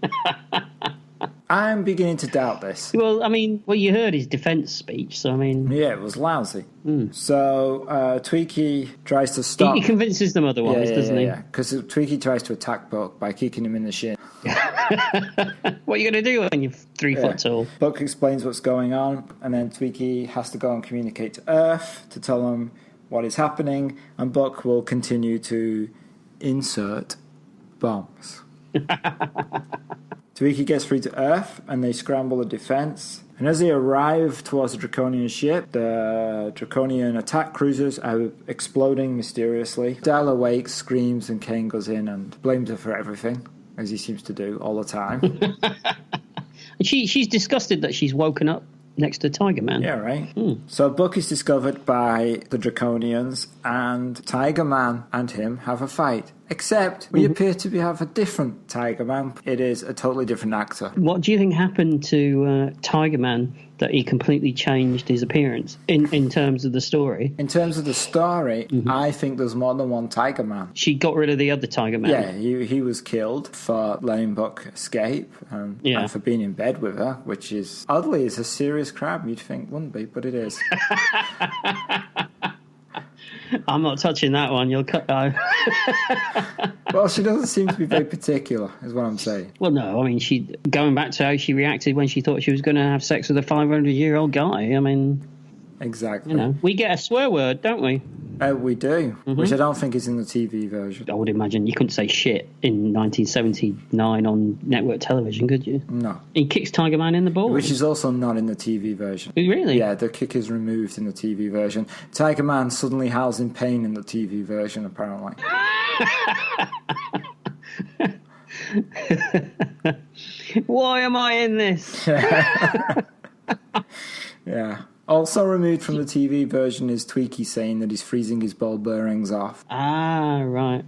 I'm beginning to doubt this. Well, I mean, you heard his defence speech, so I mean... Yeah, it was lousy. So, Tweaky tries to stop... He convinces them otherwise, doesn't he? Yeah, because Tweaky tries to attack Buck by kicking him in the shin. What are you going to do when you're 3 foot tall? Buck explains what's going on, and then Tweaky has to go and communicate to Earth to tell them what is happening, and Buck will continue to insert bombs. Tweaky gets through to Earth, and they scramble the defense. And as they arrive towards the Draconian ship, the Draconian attack cruisers are exploding mysteriously. Dal awakes, screams, and Kane goes in and blames her for everything, as he seems to do all the time. And she's disgusted that she's woken up next to Tiger Man. Yeah, right. So Buck is discovered by the Draconians, and Tiger Man and him have a fight. Except we appear to have a different Tiger Man. It is a totally different actor. What do you think happened to Tiger Man that he completely changed his appearance in terms of the story? In terms of the story, I think there's more than one Tiger Man. She got rid of the other Tiger Man. Yeah, he was killed for letting Buck escape and for being in bed with her, which is, oddly, is a serious crime. You'd think wouldn't be, but it is. I'm not touching that one. You'll cut. Well, she doesn't seem to be very particular, is what I'm saying. Well, no, I mean, going back to how she reacted when she thought she was going to have sex with a 500-year-old guy. I mean, exactly. We get a swear word, don't we? We do, which I don't think is in the TV version. I would imagine you couldn't say shit in 1979 on network television, could you? No. He kicks Tiger Man in the balls. Which is also not in the TV version. Really? Yeah, the kick is removed in the TV version. Tiger Man suddenly howls in pain in the TV version, apparently. Why am I in this? Yeah. Also removed from the TV version is Tweaky saying that he's freezing his ball bearings off. Ah, right.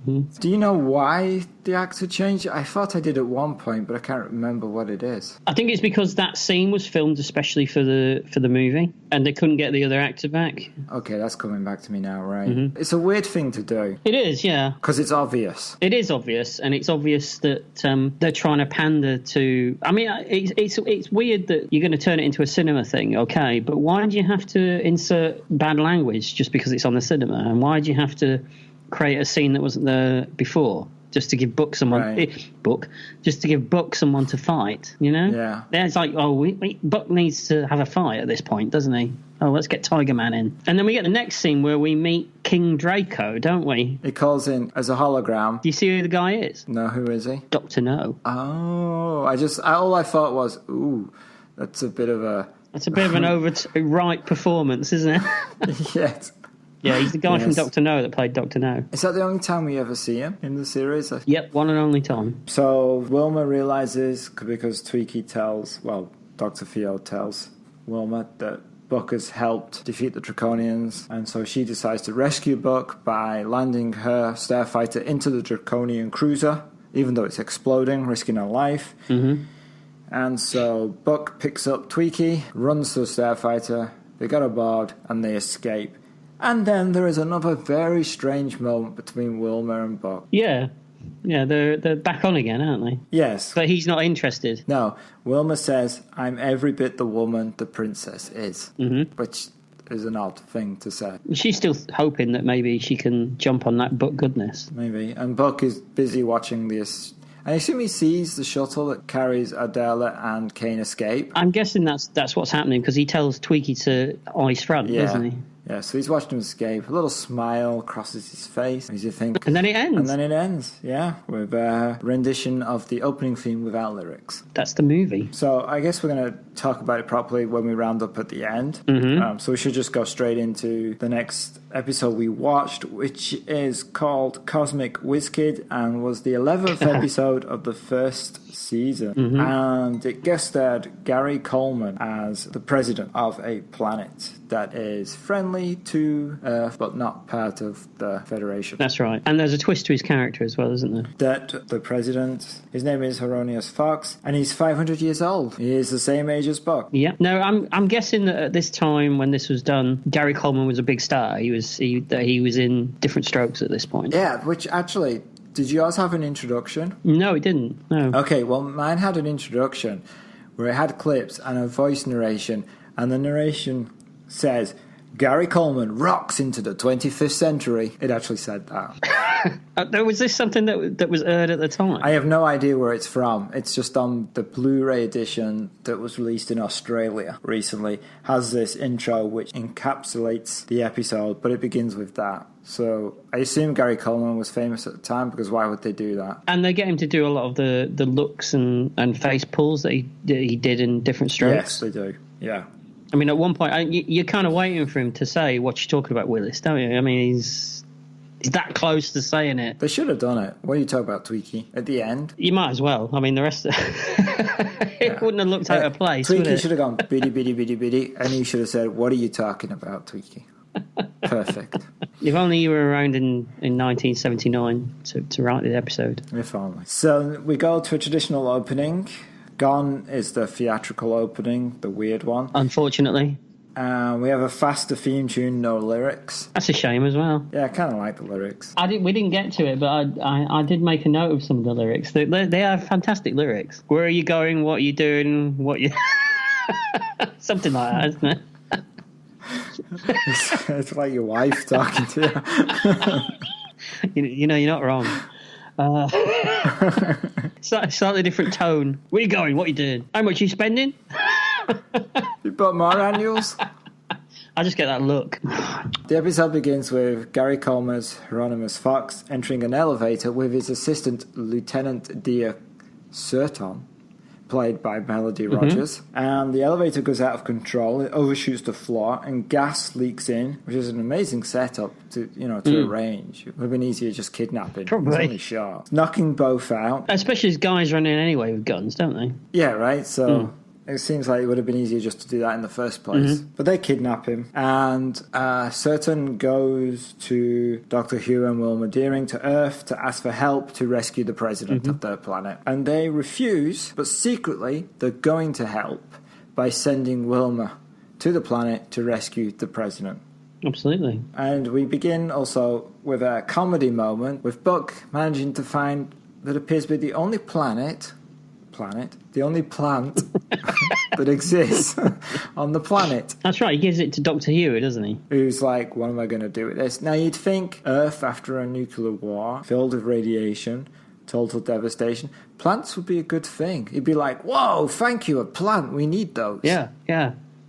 Do you know why the actor changed it? I thought I did at one point, but I can't remember what it is. I think it's because that scene was filmed especially for the movie, and they couldn't get the other actor back. Okay, that's coming back to me now, right? It's a weird thing to do. It is, yeah. Because it's obvious. It is obvious, and it's obvious that they're trying to pander to... I mean, it's weird that you're going to turn it into a cinema thing, okay, but why do you have to insert bad language just because it's on the cinema? And why do you have to create a scene that wasn't there before just to give Buck someone just to give Buck someone to fight, you know? Yeah. It's like, Buck needs to have a fight at this point, doesn't he? Oh, let's get Tiger Man in. And then we get the next scene where we meet King Draco, don't we? He calls in as a hologram. Do you see who the guy is? No, who is he? Dr. No. Oh, all I thought was, ooh, that's a bit of a... That's a bit of an overwrite performance, isn't it? Yes. Yeah, he's the guy from Dr. No that played Dr. No. Is that the only time we ever see him in the series? Yep, one and only time. So Wilma realizes, because Tweaky Dr. Theo tells Wilma that Buck has helped defeat the Draconians, and so she decides to rescue Buck by landing her starfighter into the Draconian cruiser, even though it's exploding, risking her life. And so Buck picks up Tweaky, runs to the starfighter, They got aboard and they escape. And then there is another very strange moment between Wilma and Buck. Yeah. Yeah, they're back on again, aren't they? Yes. But he's not interested. No. Wilma says, I'm every bit the woman the princess is. Mm-hmm. Which is an odd thing to say. She's still hoping that maybe she can jump on that Buck goodness. Maybe. And Buck is busy watching this. I assume he sees the shuttle that carries Adela and Kane escape. I'm guessing that's what's happening, because he tells Tweaky to ice front, doesn't he? Yeah, so he's watching him escape. A little smile crosses his face as you think. And then it ends. Yeah, with a rendition of the opening theme without lyrics. That's the movie. So I guess we're going to talk about it properly when we round up at the end. Mm-hmm. So we should just go straight into the next episode we watched, which is called Cosmic Whiz Kid and was the 11th episode of the first season. Mm-hmm. And it guest starred Gary Coleman as the president of a planet that is friendly to Earth but not part of the Federation. That's right. And there's a twist to his character as well, isn't there? That the president, his name is Hieronymus Fox, and he's 500 years old. He is the same age as Buck. Yeah. No, I'm guessing that at this time when this was done, Gary Coleman was a big star. He was in Different Strokes at this point. Yeah, which actually... Did yours have an introduction? No, it didn't. No. Okay, well, mine had an introduction where it had clips and a voice narration, and the narration says, Gary Coleman rocks into the 25th century. It actually said that. Was this something that was aired at the time? I have no idea where it's from. It's just on the Blu-ray edition that was released in Australia recently. Has this intro which encapsulates the episode, but it begins with that. So I assume Gary Coleman was famous at the time, because why would they do that? And they get him to do a lot of the looks and face pulls that he did in Different Strokes. Yes, they do. Yeah. I mean, at one point, you're kind of waiting for him to say what you're talking about, Willis, don't you? I mean, he's that close to saying it. They should have done it. What are you talking about, Tweaky? At the end? You might as well. I mean, the rest of it wouldn't have looked out of place, would Tweaky it? should have gone biddy, biddy, biddy, biddy, and he should have said, what are you talking about, Tweaky? Perfect. If only you were around in 1979 to write the episode. If only. So we go to a traditional opening. Gone is the theatrical opening, the weird one. Unfortunately. We have a faster theme tune, no lyrics. That's a shame as well. Yeah, I kind of like the lyrics. We didn't get to it, but I did make a note of some of the lyrics. They are fantastic lyrics. Where are you going? What are you doing? What you... Something like that, isn't it? It's like your wife talking to you. You know, you're not wrong. Slightly different tone. Where are you going? What are you doing? How much are you spending? You bought more annuals? I just get that look. The episode begins with Gary Coleman's Hieronymus Fox entering an elevator with his assistant, Lieutenant Dia Serton, played by Melody Rogers. And the elevator goes out of control. It overshoots the floor and gas leaks in, which is an amazing setup to arrange. It would have been easier just kidnapping. Probably. It's only short. Knocking both out. Especially as guys run in anyway with guns, don't they? Yeah, right? So... It seems like it would have been easier just to do that in the first place. But they kidnap him. And Certain goes to Dr. Hugh and Wilma Deering to Earth to ask for help to rescue the president of their planet. And they refuse, but secretly they're going to help by sending Wilma to the planet to rescue the president. Absolutely. And we begin also with a comedy moment with Buck managing to find that appears to be the only the only plant that exists on the planet. That's right, he gives it to Dr. Hewitt, doesn't he? Who's like, what am I going to do with this? Now, you'd think Earth, after a nuclear war, filled with radiation, total devastation, plants would be a good thing. He'd be like, whoa, thank you, a plant, we need those. Yeah.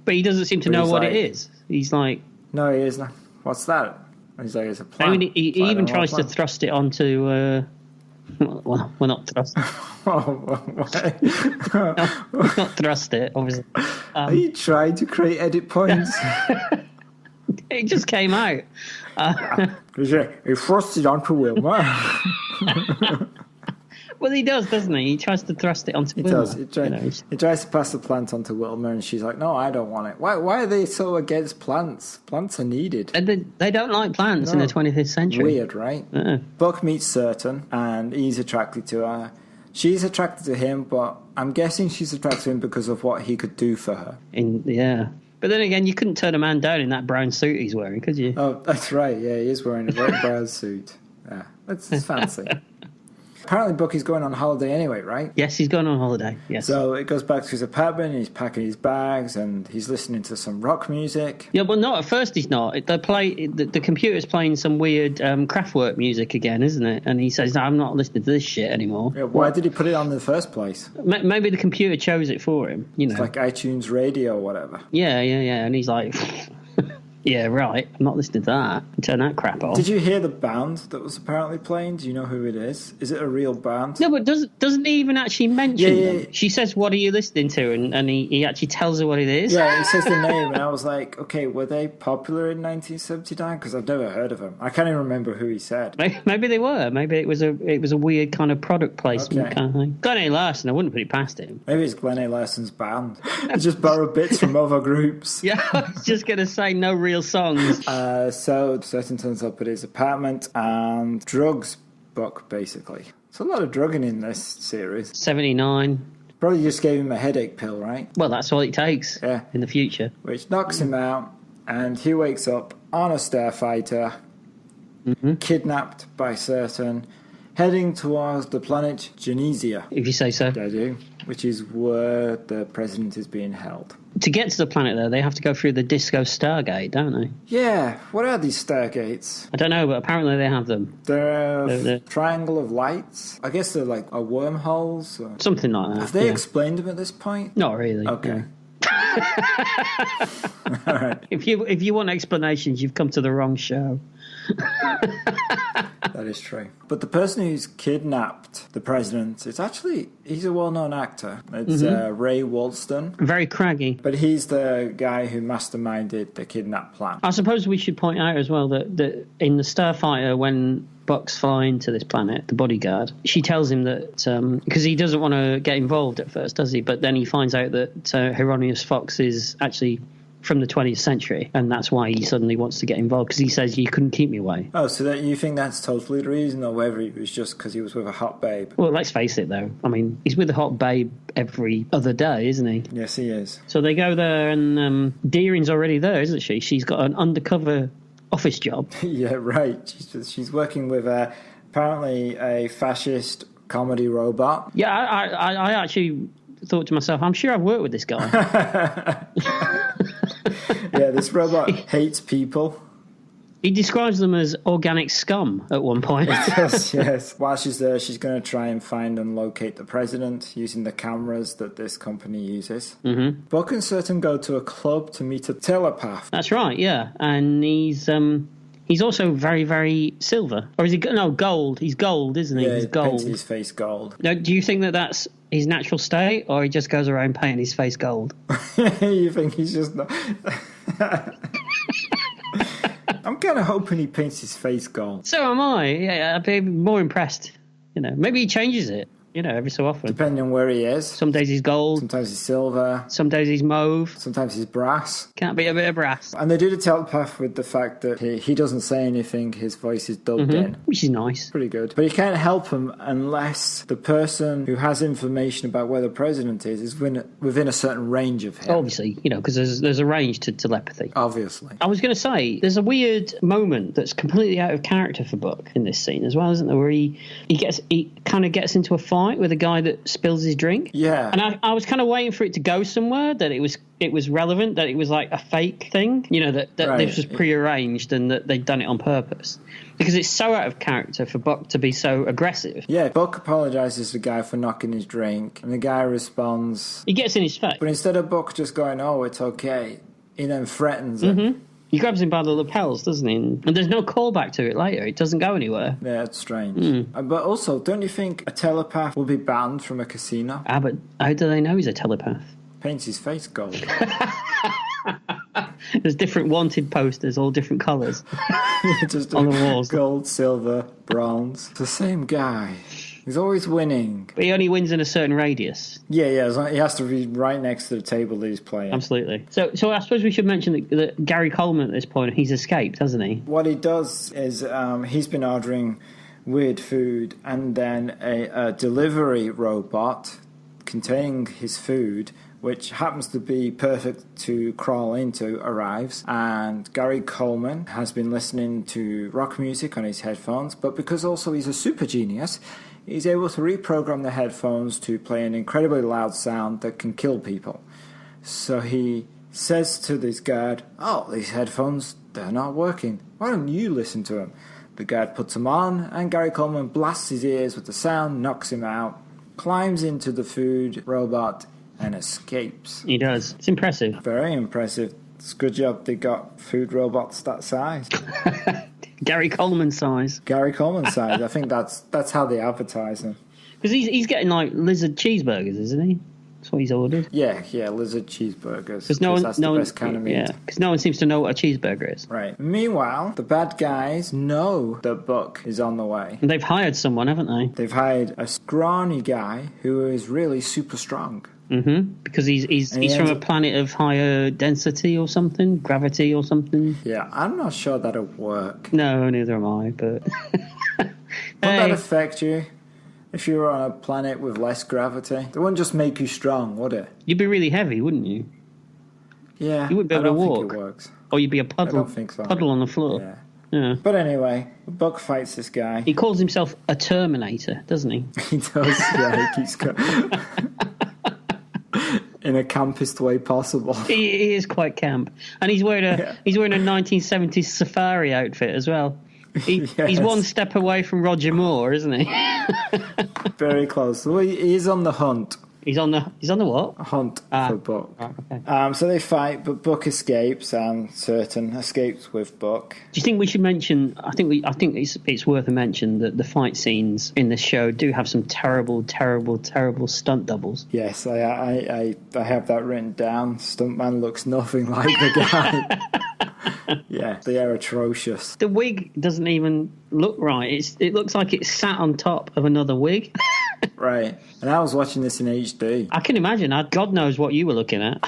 But he doesn't seem to know what it is. He's like... No, he isn't. What's that? And he's like, it's a plant. I mean, he even tries to thrust it onto... well, not thrust it. Not thrust it, obviously. He tried to create edit points. It just came out. He thrust it onto Wilma. Well, he does, doesn't he? He tries to thrust it onto Wilma. He does. He tries to pass the plant onto Wilma, and she's like, no, I don't want it. Why are they so against plants? Plants are needed. And they don't like plants in the 25th century. Weird, right? Buck meets Certain, and he's attracted to her. She's attracted to him, but I'm guessing she's attracted to him because of what he could do for her. But But then again, you couldn't turn a man down in that brown suit he's wearing, could you? Oh, that's right. Yeah, he is wearing a very brown suit. Yeah, it's fancy. Apparently, Bucky's going on holiday anyway, right? Yes, he's going on holiday, yes. So it goes back to his apartment, he's packing his bags, and he's listening to some rock music. Yeah, well, no, at first he's not. The computer's playing some weird Kraftwerk music again, isn't it? And he says, no, I'm not listening to this shit anymore. Yeah, why did he put it on in the first place? Maybe the computer chose it for him, you know. It's like iTunes Radio or whatever. Yeah. And he's like... Yeah, right. I'm not listening to that. Turn that crap off. Did you hear the band that was apparently playing? Do you know who it is? Is it a real band? No, but doesn't he even actually mention Yeah. them? She says, what are you listening to? And he actually tells her what it is. Yeah, he says the name, and I was like, okay, were they popular in 1979? Because I've never heard of them. I can't even remember who he said. Maybe they were. Maybe it was a weird kind of product placement kind of thing. Glenn A. Larson, I wouldn't put it past him. Maybe it's Glenn A. Larson's band. They just borrow bits from other groups. Yeah, I was just going to say no real songs. So Certain turns up at his apartment and drugs Buck, basically. It's a lot of drugging in this series. 79. Probably just gave him a headache pill, right? Well, that's all it takes in the future. Which knocks him out, and he wakes up on a starfighter, kidnapped by Certain, heading towards the planet Genesia. If you say so. I do. Which is where the president is being held. To get to the planet, though, they have to go through the Disco Stargate, don't they? Yeah. What are these Stargates? I don't know, but apparently they have them. They're a triangle of lights. I guess they're like a wormholes. Or... something like that. Have they explained them at this point? Not really. Okay. No. All right. If you want explanations, you've come to the wrong show. That is true. But the person who's kidnapped the president, he's a well-known actor. It's Ray Walston. Very craggy. But he's the guy who masterminded the kidnap plan. I suppose we should point out as well that in the Starfighter, when Buck's flying to this planet, the bodyguard, she tells him that, because he doesn't want to get involved at first, does he? But then he finds out that Hieronymus Fox is actually from the 20th century, and that's why he suddenly wants to get involved, because he says, you couldn't keep me away. Oh, so that you think that's totally the reason, or whether it was just because he was with a hot babe? Well, let's face it, though. I mean, he's with a hot babe every other day, isn't he? Yes, he is. So they go there, and Deering's already there, isn't she? She's got an undercover office job. Yeah, right. She's working with apparently a fascist comedy robot. Yeah, I actually thought to myself, I'm sure I've worked with this guy. Yeah, this robot hates people. He describes them as organic scum at one point. Yes. While she's there, she's going to try and find and locate the president using the cameras that this company uses. Mm-hmm. Buck and Certain go to a club to meet a telepath. That's right, yeah. And he's also very, very silver. Or is he... No, gold. He's gold, isn't he? Yeah, he's gold. painted his face gold. Now, do you think that that's his natural state, or he just goes around painting his face gold? You think he's just not... I'm kind of hoping he paints his face gold. So am I. Yeah, I'd be more impressed. Maybe he changes it. Every so often. Depending on where he is. Some days he's gold. Sometimes he's silver. Some days he's mauve. Sometimes he's brass. Can't be a bit of brass. And they do the telepath with the fact that he doesn't say anything, his voice is dubbed in. Which is nice. Pretty good. But he can't help him unless the person who has information about where the president is within a certain range of him. Obviously, because there's a range to telepathy. Obviously. I was going to say, there's a weird moment that's completely out of character for Buck in this scene as well, isn't there? Where he kind of gets into a fight with a guy that spills his drink. Yeah. And I was kind of waiting for it to go somewhere, that it was relevant, that it was like a fake thing, that right. This was prearranged and that they'd done it on purpose. Because it's so out of character for Buck to be so aggressive. Yeah, Buck apologises to the guy for knocking his drink, and the guy responds... He gets in his face. But instead of Buck just going, oh, it's okay, he then threatens him. He grabs him by the lapels, doesn't he? And there's no callback to it later. It doesn't go anywhere. Yeah, it's strange. But also, don't you think a telepath will be banned from a casino? But how do they know he's a telepath? Paints his face gold. There's different wanted posters, all different colours. Just on the walls. Gold, silver, bronze. It's the same guy. He's always winning. But he only wins in a certain radius. Yeah. He has to be right next to the table that he's playing. Absolutely. So I suppose we should mention that Gary Coleman at this point, he's escaped, hasn't he? What he does is he's been ordering weird food, and then a delivery robot containing his food which happens to be perfect to crawl into, arrives, and Gary Coleman has been listening to rock music on his headphones, but because also he's a super genius, he's able to reprogram the headphones to play an incredibly loud sound that can kill people. So he says to this guard, "Oh, these headphones, they're not working. Why don't you listen to them?" The guard puts them on, and Gary Coleman blasts his ears with the sound, knocks him out, climbs into the food robot, and escapes. He does. It's impressive. Very impressive. It's a good job they got food robots that size. Gary Coleman size. Gary Coleman size. I think that's how they advertise them. Because he's getting like lizard cheeseburgers, isn't he? That's what he's ordered. Yeah, lizard cheeseburgers. Because that's the best kind of meat. Yeah, because no one seems to know what a cheeseburger is. Right. Meanwhile, the bad guys know that Buck is on the way. And they've hired someone, haven't they? They've hired a scrawny guy who is really super strong. Mm-hmm. Because he's from a planet of higher density or something, gravity or something. Yeah, I'm not sure that'll work. No, neither am I. But would that affect you if you were on a planet with less gravity? It wouldn't just make you strong, would it? You'd be really heavy, wouldn't you? Yeah, you wouldn't be able to walk. Think it works. Or you'd be a puddle. I don't think so. Puddle on the floor. Yeah. But anyway, Buck fights this guy. He calls himself a Terminator, doesn't he? He does. Yeah, he keeps going. In a campest way possible. He is quite camp, and he's wearing a 1970s safari outfit as well. He's one step away from Roger Moore, isn't he? Very close. Well, he is on the hunt. He's on the what? Hunt for Buck. Okay. So they fight, but Buck escapes, and Certain escapes with Buck. Do you think we should mention? I think it's worth a mention that the fight scenes in this show do have some terrible stunt doubles. Yes, I have that written down. Stuntman looks nothing like the guy. Yeah, they are atrocious. The wig doesn't even look right. It looks like it's sat on top of another wig. Right. And I was watching this in HD. I can imagine. God knows what you were looking at.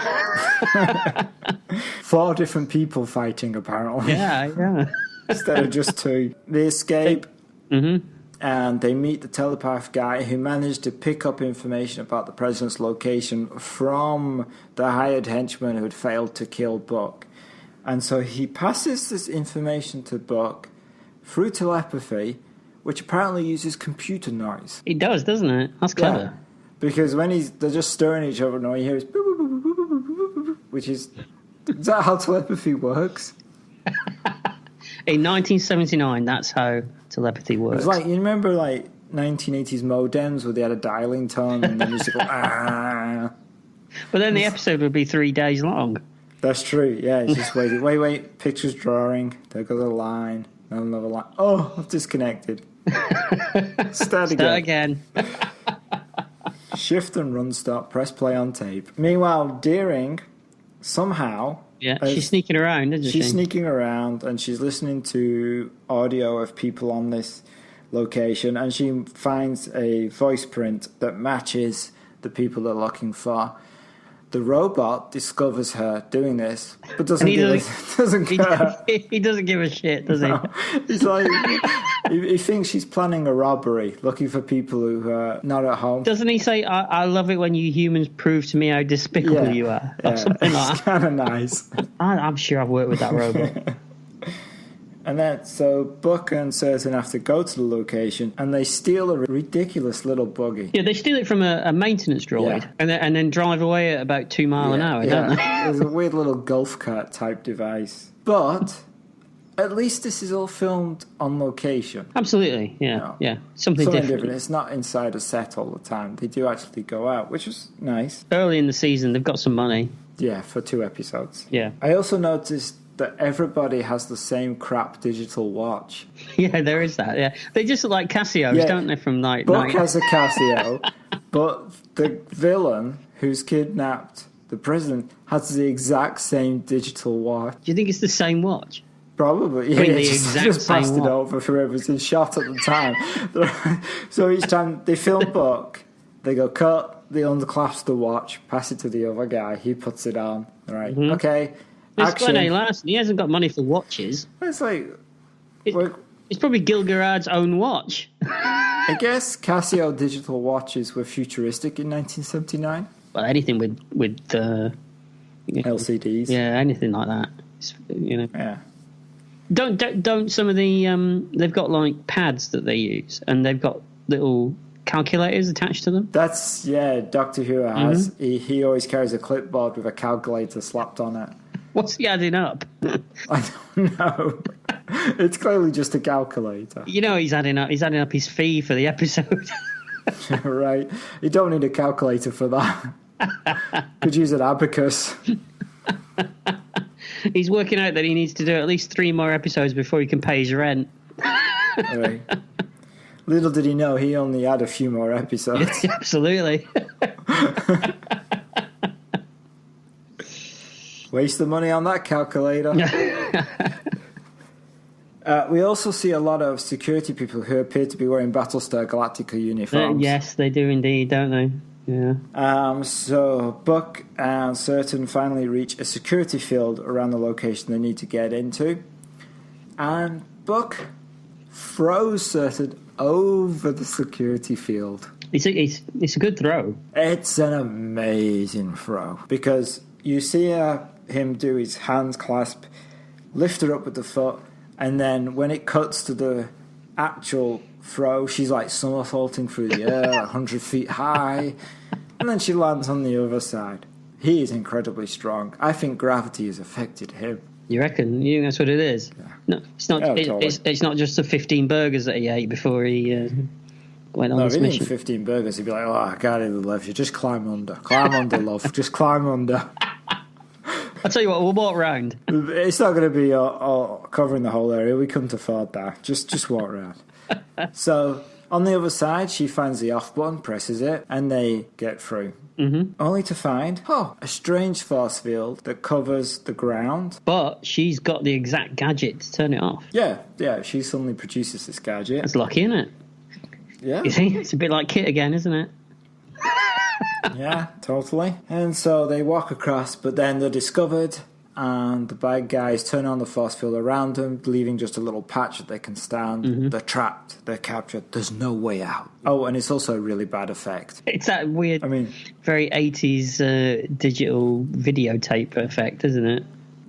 4 different people fighting, apparently. Yeah. Instead of just 2. They escape. Mm-hmm. And they meet the telepath guy who managed to pick up information about the president's location from the hired henchman who had failed to kill Buck. And so he passes this information to Buck through telepathy, which apparently uses computer noise. It does, doesn't it? That's clever. Yeah, because when they're just stirring each other, and all you hear is boop, boop, boop, boop, boop, boop, boop, which is that how telepathy works? In 1979, that's how telepathy works. It's like, you remember like 1980s modems where they had a dialing tone and then you just go, ah. But then the episode would be 3 days long. That's true, yeah. It's just wait, picture's drawing, there goes a line, another line. Oh, I've disconnected. Start again. Shift and run stop, press play on tape. Meanwhile, Deering, somehow... Yeah, she's sneaking around, isn't she? She's sneaking around and she's listening to audio of people on this location, and she finds a voice print that matches the people they're looking for. The robot discovers her doing this, but doesn't care. He doesn't give a shit, does he? No. He's like, he thinks she's planning a robbery, looking for people who are not at home. Doesn't he say, I love it when you humans prove to me how despicable you are? Or something like that. It's kind of nice. I'm sure I've worked with that robot. And then, so Buck and Certain have to go to the location, and they steal a ridiculous little buggy. Yeah, they steal it from a maintenance droid, and then drive away at about 2 miles an hour, don't they? There's a weird little golf cart type device. But at least this is all filmed on location. Absolutely, yeah. Something different. It's not inside a set all the time. They do actually go out, which is nice. Early in the season, they've got some money. Yeah, for 2 episodes. Yeah. I also noticed that everybody has the same crap digital watch. Yeah, there is that, yeah. They just look like Casios, don't they, from night? Buck has a Casio, but the villain who's kidnapped the president has the exact same digital watch. Do you think it's the same watch? Probably, yeah. Just passed it over for whoever's in shot at the time. So each time they film Buck, they go cut, they unclasp the watch, pass it to the other guy, he puts it on. Right, okay. It's Glenn A. Larson. He hasn't got money for watches. It's like... It's probably Gilgarad's own watch. I guess Casio digital watches were futuristic in 1979. Well, anything with LCDs. Yeah, anything like that. It's, Yeah. Don't some of the they've got like pads that they use, and they've got little calculators attached to them. That's Doctor Who has. He always carries a clipboard with a calculator slapped on it. What's he adding up? I don't know. It's clearly just a calculator. He's adding up his fee for the episode. Right. You don't need a calculator for that. Could use an abacus. He's working out that he needs to do at least 3 more episodes before he can pay his rent. Right. Little did he know he only had a few more episodes. Absolutely. Waste the money on that calculator. We also see a lot of security people who appear to be wearing Battlestar Galactica uniforms. Yes, they do indeed, don't they? Yeah. So Buck and Certain finally reach a security field around the location they need to get into. And Buck throws Certain over the security field. It's a good throw. It's an amazing throw. Because you see him do his hands clasp, lift her up with the foot, and then when it cuts to the actual throw, she's like somersaulting through the air, 100 feet high, and then she lands on the other side. He is incredibly strong. I think gravity has affected him. You reckon? You think that's what it is? Yeah. No, it's not. Totally. It's not just the 15 burgers that he ate before he went on No, this if he mission. ate 15 burgers, he'd be like, I can't even love you. Just climb under. Climb under, love. Just climb under. I'll tell you what, we'll walk round. It's not going to be all covering the whole area. We couldn't afford that. Just walk around. So, on the other side, she finds the off button, presses it, and they get through. Mm-hmm. Only to find, a strange force field that covers the ground. But she's got the exact gadget to turn it off. Yeah, she suddenly produces this gadget. That's lucky, isn't it? Yeah. You see, it's a bit like Kit again, isn't it? Yeah, totally. And so they walk across, but then they're discovered, and the bad guys turn on the force field around them, leaving just a little patch that they can stand. Mm-hmm. They're trapped. They're captured. There's no way out. Oh, and it's also a really bad effect. It's that weird, very 80s digital videotape effect, isn't it?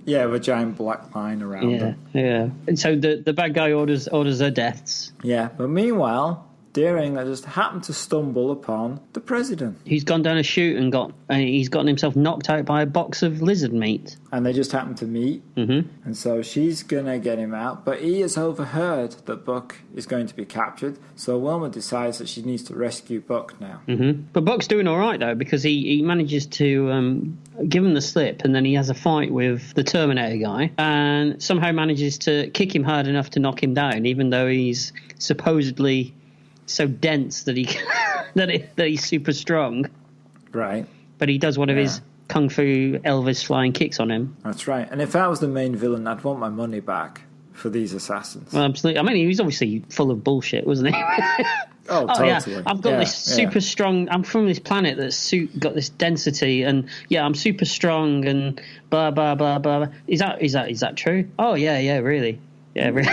Yeah, with a giant black line around them. Yeah. And so the bad guy orders their deaths. Yeah, but meanwhile, Deering just happened to stumble upon the president. He's gone down a chute and he's gotten himself knocked out by a box of lizard meat. And they just happened to meet. Mm-hmm. And so she's going to get him out. But he has overheard that Buck is going to be captured. So Wilma decides that she needs to rescue Buck now. Mm-hmm. But Buck's doing all right, though, because he manages to give him the slip. And then he has a fight with the Terminator guy. And somehow manages to kick him hard enough to knock him down, even though he's supposedly so dense that that he's super strong. Right. But he does one of his kung fu Elvis flying kicks on him. That's right. And if I was the main villain, I'd want my money back for these assassins. Well, absolutely. I mean, he was obviously full of bullshit, wasn't he? Oh, totally. Yeah. I've got this super strong... I'm from this planet that's got this density, and I'm super strong, and blah, blah, blah, blah. Is that true? Oh, yeah, really. Yeah, really.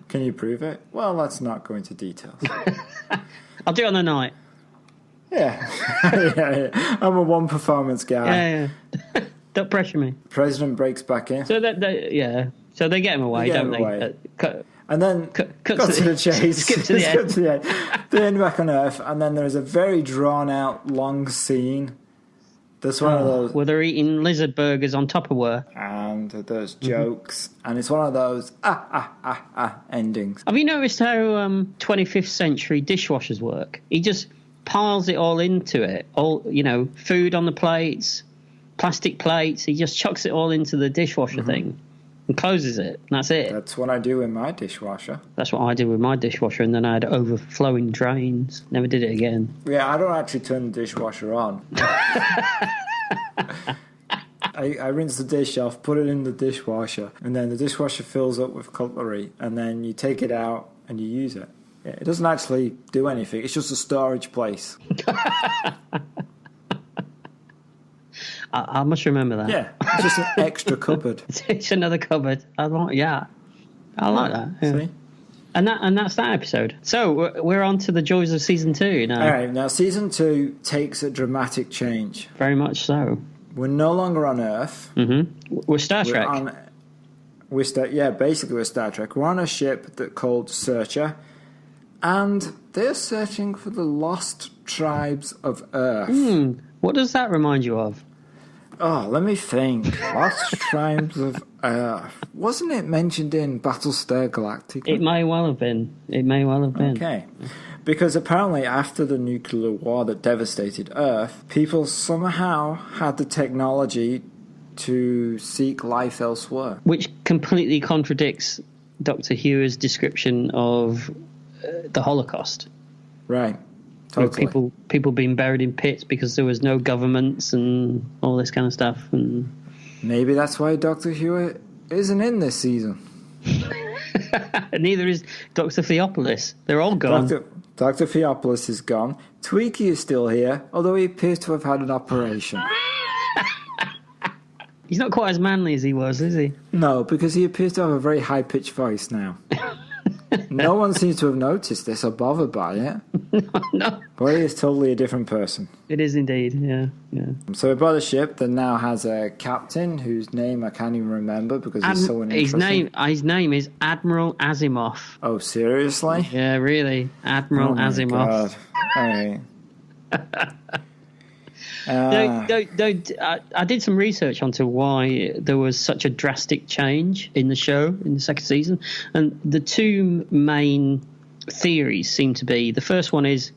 Can you prove it? Well, let's not go into details. I'll do it on the night. Yeah. Yeah. I'm a one performance guy. Yeah. Don't pressure me. The president breaks back in. So so they get him away, don't they? And then cut to the chase. Skip to the end. They end back on Earth, and then there's a very drawn out, long scene. There's one of those where they're eating lizard burgers on Tupperware, and there's jokes, and it's one of those endings. Have you noticed how 25th century dishwashers work? He just piles it all into it. All food on the plates, plastic plates. He just chucks it all into the dishwasher thing and closes it. And that's it. That's what I do in my dishwasher. That's what I do with my dishwasher, and then I had overflowing drains. Never did it again. Yeah, I don't actually turn the dishwasher on. I rinse the dish off, put it in the dishwasher, and then the dishwasher fills up with cutlery, and then you take it out and you use it. Yeah, it doesn't actually do anything. It's just a storage place. I must remember that. Yeah, it's just an extra cupboard. It's another cupboard. I like that. Yeah. See? And that's that episode. So we're on to the joys of season 2 now. All right, now season 2 takes a dramatic change. Very much so. We're no longer on Earth. Mm-hmm. We're Star Trek. Basically we're Star Trek. We're on a ship called Searcher, and they're searching for the lost tribes of Earth. What does that remind you of? Oh, let me think. Lost tribes of Earth. Wasn't it mentioned in Battlestar Galactica? It may well have been. Okay. Because apparently after the nuclear war that devastated Earth, people somehow had the technology to seek life elsewhere. Which completely contradicts Dr. Huer's description of the Holocaust. Right. Totally. People being buried in pits because there was no governments and all this kind of stuff. And maybe that's why Dr. Huer isn't in this season. Neither is Dr. Theopolis. They're all gone. Dr. Theopolis is gone. Tweaky is still here, although he appears to have had an operation. He's not quite as manly as he was, is he? No, because he appears to have a very high-pitched voice now. No one seems to have noticed this or bothered by it. No. But he is totally a different person. It is indeed, yeah. So we bought a ship that now has a captain whose name I can't even remember because he's so uninteresting. His name is Admiral Asimov. Oh, seriously? Yeah, really. Admiral Asimov. God. I did some research onto why there was such a drastic change in the show in the second season, and the two main theories seem to be, the first one is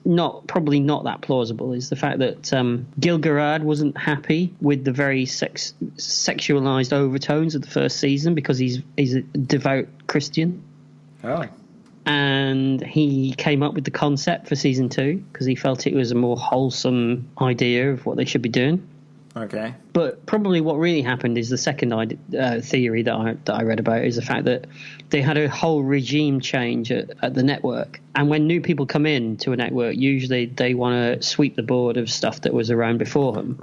probably not that plausible, is the fact that Gil-Galad wasn't happy with the very sexualized overtones of the first season because he's a devout Christian. Oh. And he came up with the concept for season 2 because he felt it was a more wholesome idea of what they should be doing. Okay. But probably what really happened is the second theory that I read about is the fact that they had a whole regime change at the network. And when new people come in to a network, usually they want to sweep the board of stuff that was around before them.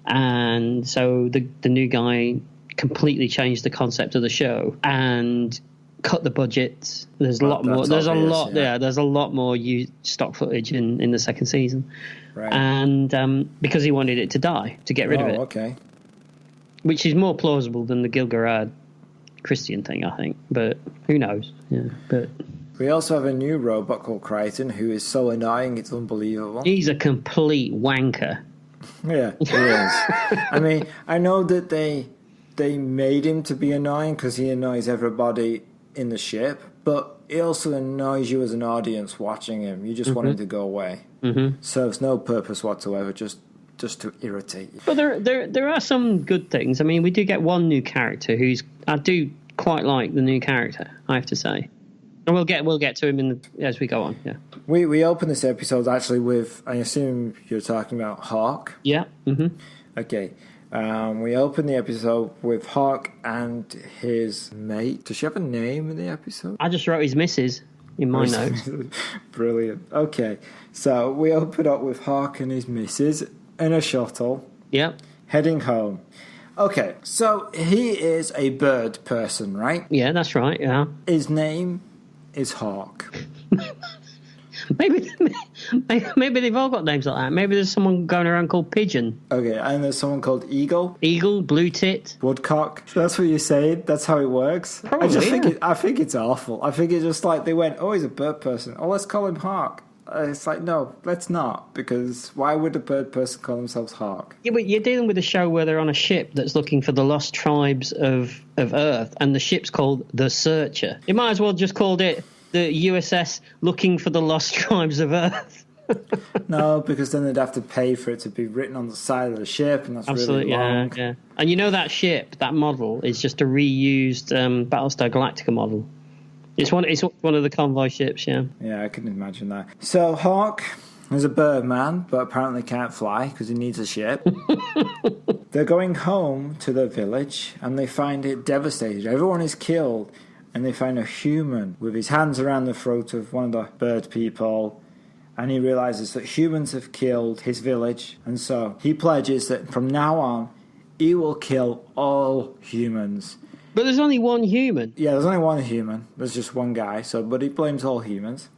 And so the new guy completely changed the concept of the show and cut the budget. There's a lot more. There's a lot more stock footage in the second season, right. And because he wanted it to die, to get rid of it. Okay. Which is more plausible than the Gil-Galad Christian thing, I think. But who knows? Yeah. But we also have a new robot called Crichton who is so annoying it's unbelievable. He's a complete wanker. Yeah, he is. I mean, I know that they made him to be annoying because he annoys everybody in the ship, but it also annoys you as an audience watching him. You just want him to go away. Serves no purpose whatsoever, just to irritate you. But there are some good things. I mean, we do get one new character I do quite like the new character, I have to say. And we'll get to him as we go on. Yeah. We open this episode actually with, I assume you're talking about Hawk. Yeah. Okay. We open the episode with Hawk and his mate. Does she have a name in the episode? I just wrote his missus in my notes. Brilliant. Okay, so we open up with Hawk and his missus in a shuttle. Yep. Heading home. Okay, so he is a bird person, right? Yeah, that's right, yeah. His name is Hawk. Maybe they've all got names like that. Maybe there's someone going around called Pigeon. Okay, and there's someone called Eagle. Eagle, Blue Tit. Woodcock. That's what you say. That's how it works. Probably, I think it's awful. I think it's just like they went, oh, he's a bird person. Oh, let's call him Hawk. It's like, no, let's not. Because why would a bird person call themselves Hawk? Yeah, but you're dealing with a show where they're on a ship that's looking for the lost tribes of Earth, and the ship's called the Searcher. You might as well just called it the USS Looking for the Lost Tribes of Earth. No, because then they'd have to pay for it to be written on the side of the ship, and that's absolutely really long. Yeah. And you know that ship, that model, is just a reused Battlestar Galactica model. It's one of the convoy ships, yeah. Yeah, I can imagine that. So Hawk is a birdman, but apparently can't fly because he needs a ship. They're going home to their village, and they find it devastated. Everyone is killed. And they find a human with his hands around the throat of one of the bird people. And he realizes that humans have killed his village. And so he pledges that from now on, he will kill all humans. But there's only one human. Yeah, there's only one human. There's just one guy. But he blames all humans.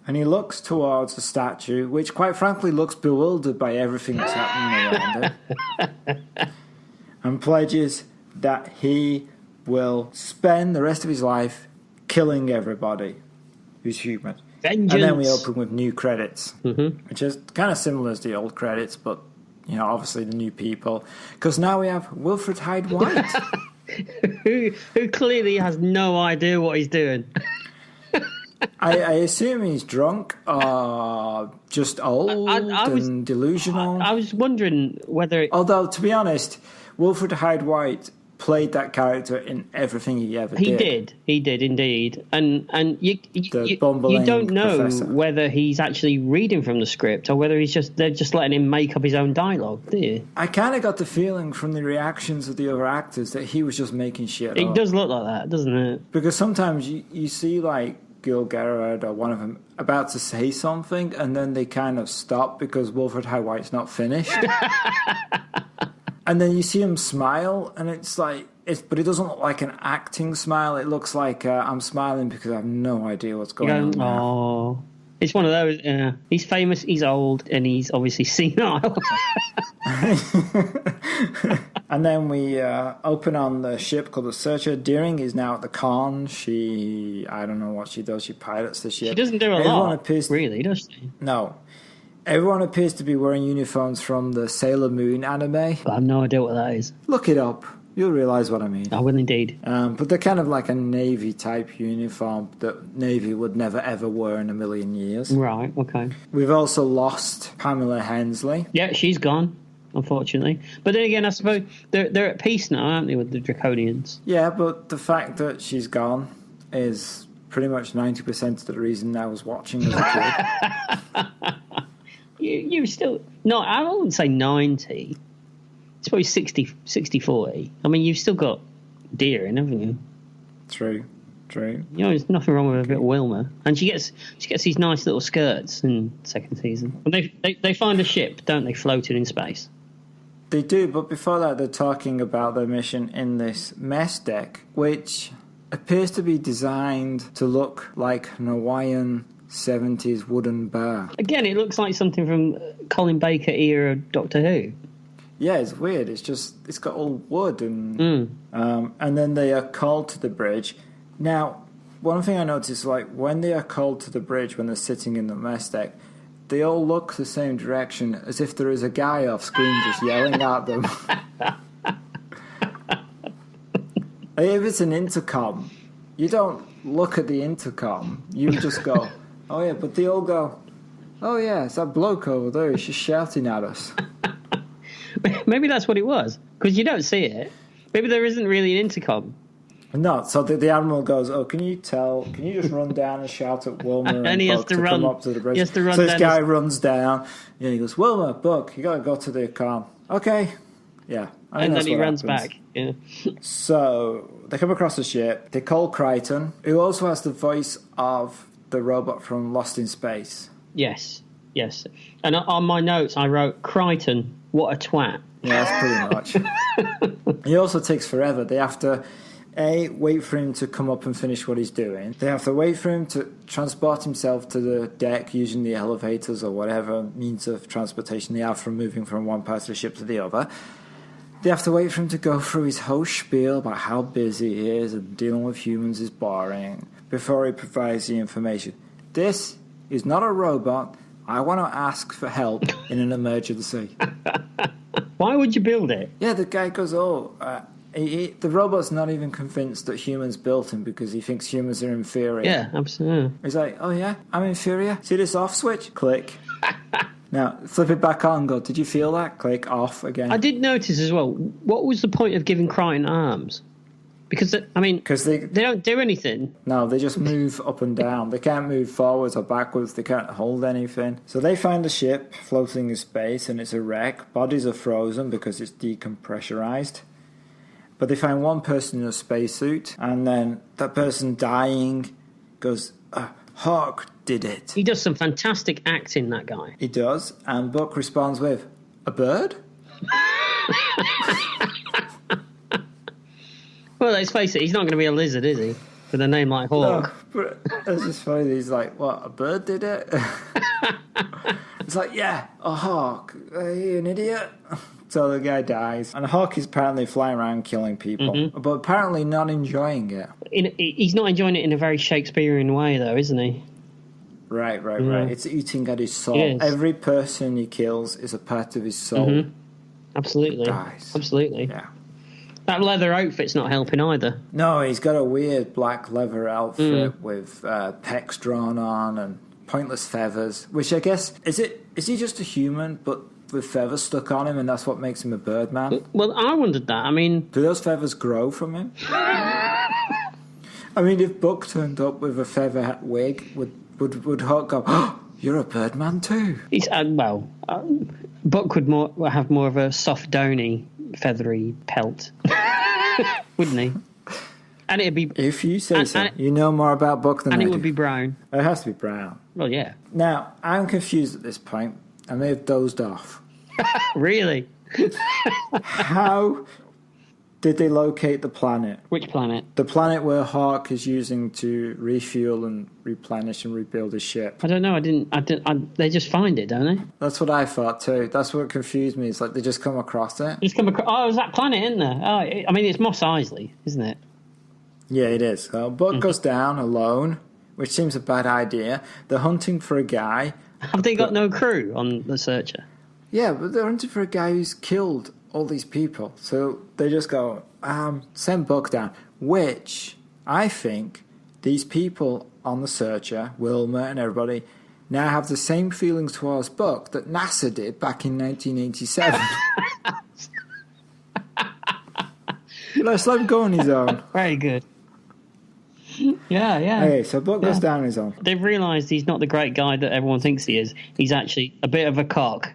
And he looks towards the statue, which quite frankly looks bewildered by everything that's happening around it. And pledges that he will spend the rest of his life killing everybody who's human. Vengeance. And then we open with new credits, which is kind of similar as the old credits, but, obviously the new people. Because now we have Wilfred Hyde White. who clearly has no idea what he's doing. I assume he's drunk or just old and delusional. I was wondering whether... Although, to be honest, Wilfred Hyde White played that character in everything he ever did. He did indeed. And you bumbling don't know professor. whether he's actually reading from the script or whether they're just letting him make up his own dialogue, do you? I kind of got the feeling from the reactions of the other actors that he was just making shit up. It does look like that, doesn't it? Because sometimes you see, like, Gil Gerard or one of them about to say something, and then they kind of stop because Wilfred Hyde White's not finished. And then you see him smile, and it's like, but it doesn't look like an acting smile. It looks like I'm smiling because I have no idea what's going on. Oh, it's one of those. He's famous, he's old, and he's obviously senile. And then we open on the ship called the Searcher. Deering is now at the con. I don't know what she does. She pilots the ship. She doesn't do a lot, really, does she? No. Everyone appears to be wearing uniforms from the Sailor Moon anime. I have no idea what that is. Look it up. You'll realise what I mean. I will indeed. But they're kind of like a Navy-type uniform that Navy would never, ever wear in a million years. Right, okay. We've also lost Pamela Hensley. Yeah, she's gone, unfortunately. But then again, I suppose they're at peace now, aren't they, with the Draconians? Yeah, but the fact that she's gone is pretty much 90% of the reason I was watching as a kid. You still... No, I wouldn't say 90. It's probably 60-40. I mean, you've still got Deering, haven't you? True. There's nothing wrong with a bit of Wilma. And she gets these nice little skirts in the second season. And they find a ship, don't they, floating in space? They do, but before that they're talking about their mission in this mess deck, which appears to be designed to look like an Hawaiian 70s wooden bar. Again, it looks like something from Colin Baker era Doctor Who. Yeah, it's weird. It's got all wood and then they are called to the bridge. Now, one thing I noticed, like when they are called to the bridge, when they're sitting in the mess deck, they all look the same direction, as if there is a guy off screen just yelling at them. If it's an intercom, you don't look at the intercom. You just go, oh yeah, but they all go, oh yeah, it's that bloke over there. He's just shouting at us. Maybe that's what it was, because you don't see it. Maybe there isn't really an intercom. No, so the Admiral goes, oh, can you just run down and shout at Wilma and he has Buck to run, come up to the bridge? He has to run so this down guy runs down, and he goes, Wilma, Buck, you got to go to the com. Okay. Yeah. And then he runs back. Yeah. So they come across the ship. They call Crichton, who also has the voice of the robot from Lost in Space. Yes. And on my notes, I wrote, Crichton, what a twat. Yeah, that's pretty much. He also takes forever. They have to, wait for him to come up and finish what he's doing. They have to wait for him to transport himself to the deck using the elevators or whatever means of transportation they have from moving from one part of the ship to the other. They have to wait for him to go through his whole spiel about how busy he is and dealing with humans is boring before he provides the information. This is not a robot. I want to ask for help in an emergency. Why would you build it? Yeah, the guy goes, the robot's not even convinced that humans built him because he thinks humans are inferior. Yeah, absolutely. He's like, oh yeah, I'm inferior? See this off switch? Click. Now, flip it back on, go, did you feel that? Click, off again. I did notice as well, what was the point of giving Crichton arms? Because, they don't do anything. No, they just move up and down. They can't move forwards or backwards. They can't hold anything. So they find a ship floating in space, and it's a wreck. Bodies are frozen because it's decompressurized. But they find one person in a spacesuit, and then that person dying goes, Hawk did it. He does some fantastic acting, that guy. He does, and Buck responds with, a bird? Well, let's face it, he's not going to be a lizard, is he? With a name like Hawk. No, but it's just funny. He's like, what, a bird did it? It's like, yeah, a hawk. Are you an idiot? So the guy dies. And a hawk is apparently flying around killing people, but apparently not enjoying it. He's not enjoying it in a very Shakespearean way, though, isn't he? Right. It's eating at his soul. Every person he kills is a part of his soul. Absolutely. Dies. Absolutely. Yeah. That leather outfit's not helping either. No, he's got a weird black leather outfit with pecs drawn on and pointless feathers, which I guess, is he just a human, but with feathers stuck on him, and that's what makes him a Birdman? Well, I wondered that. I mean... Do those feathers grow from him? I mean, if Buck turned up with a feather wig, would Hawk go, oh, you're a Birdman too? He's, Buck would have more of a soft, downy, feathery pelt, wouldn't he? And it'd be... If you say so. You know more about Buck than I do. And it would be brown. It has to be brown. Well, yeah. Now, I'm confused at this point. I may have dozed off. Really? How did they locate the planet? Which planet? The planet where Hawk is using to refuel and replenish and rebuild his ship. I don't know. They just find it, don't they? That's what I thought too. That's what confused me. It's like they just come across it. Oh, there's that planet, isn't there? Oh, I mean, it's Mos Eisley, isn't it? Yeah, it is. So Buck goes down alone, which seems a bad idea. They're hunting for a guy. Have they got no crew on the Searcher? Yeah, but they're hunting for a guy who's killed all these people. So they just go, send Buck down. Which, I think, these people on the Searcher, Wilmer and everybody, now have the same feelings towards Buck that NASA did back in 1987. Let's let him go on his own. Very good. Yeah. Okay, so Buck goes down on his own. They've realised he's not the great guy that everyone thinks he is. He's actually a bit of a cock.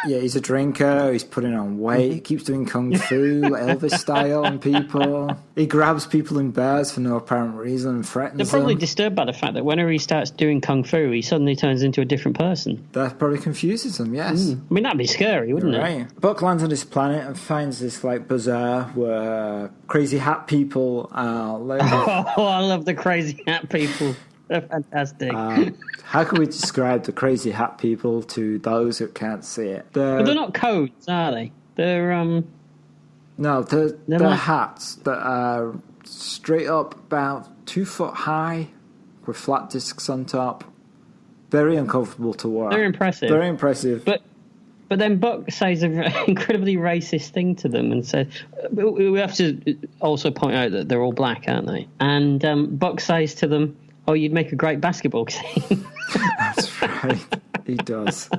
Yeah, he's a drinker, he's putting on weight, he keeps doing kung fu, Elvis style on people. He grabs people in bars for no apparent reason and threatens them. They're probably disturbed by the fact that whenever he starts doing kung fu, he suddenly turns into a different person. That probably confuses them, yes. I mean, that'd be scary, wouldn't it? Right. Buck lands on this planet and finds this, like, bazaar where crazy hat people are living. Oh, I love the crazy hat people. They're fantastic. How can we describe the crazy hat people to those who can't see it? But they're not coats, are they? They're No, they're like... hats that are straight up about 2 foot high with flat discs on top. Very uncomfortable to wear. They're impressive. Very impressive. But then Buck says an incredibly racist thing to them and says, we have to also point out that they're all black, aren't they? And Buck says to them, oh, you'd make a great basketball team. That's right. He does.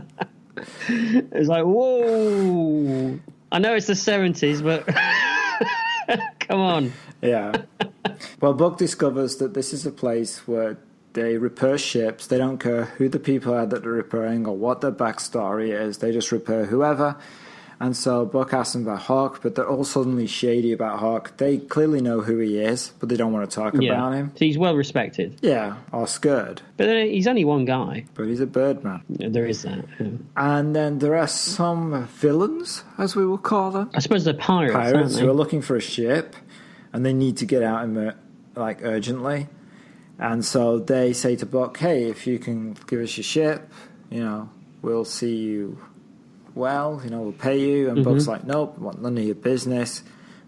It's like, whoa. I know it's the 70s, but come on. Yeah. Well, Buck discovers that this is a place where they repair ships. They don't care who the people are that they're repairing or what their backstory is. They just repair whoever. And so Buck asks them about Hawk, but they're all suddenly shady about Hawk. They clearly know who he is, but they don't want to talk about him. So he's well respected. Yeah, or scared. But he's only one guy. But he's a Birdman. Yeah, there is that. Yeah. And then there are some villains, as we will call them. I suppose they're pirates, aren't they? Who are looking for a ship, and they need to get out urgently. And so they say to Buck, hey, if you can give us your ship, we'll see you... well, we'll pay you. And Buck's like, nope, want none of your business.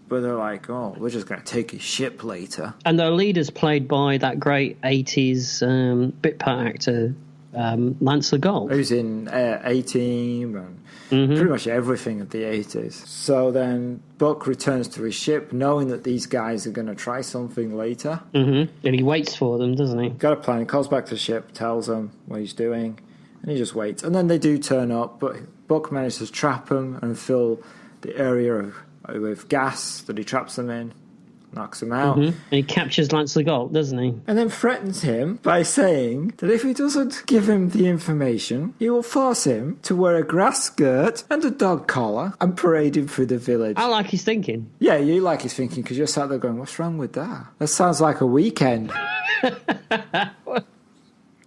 But they're like, oh, we're just going to take your ship later. And their leader's played by that great 80s bit part actor, Lance Legault. Who's in A-Team and pretty much everything of the 80s. So then Buck returns to his ship, knowing that these guys are going to try something later. And he waits for them, doesn't he? Got a plan. He calls back to the ship, tells them what he's doing, and he just waits. And then they do turn up, but Buck manages to trap them and fill the area with gas that he traps them in, knocks him out. And he captures Lance Legault, doesn't he? And then threatens him by saying that if he doesn't give him the information, he will force him to wear a grass skirt and a dog collar and parade him through the village. I like his thinking. Yeah, you like his thinking because you're sat there going, what's wrong with that? That sounds like a weekend.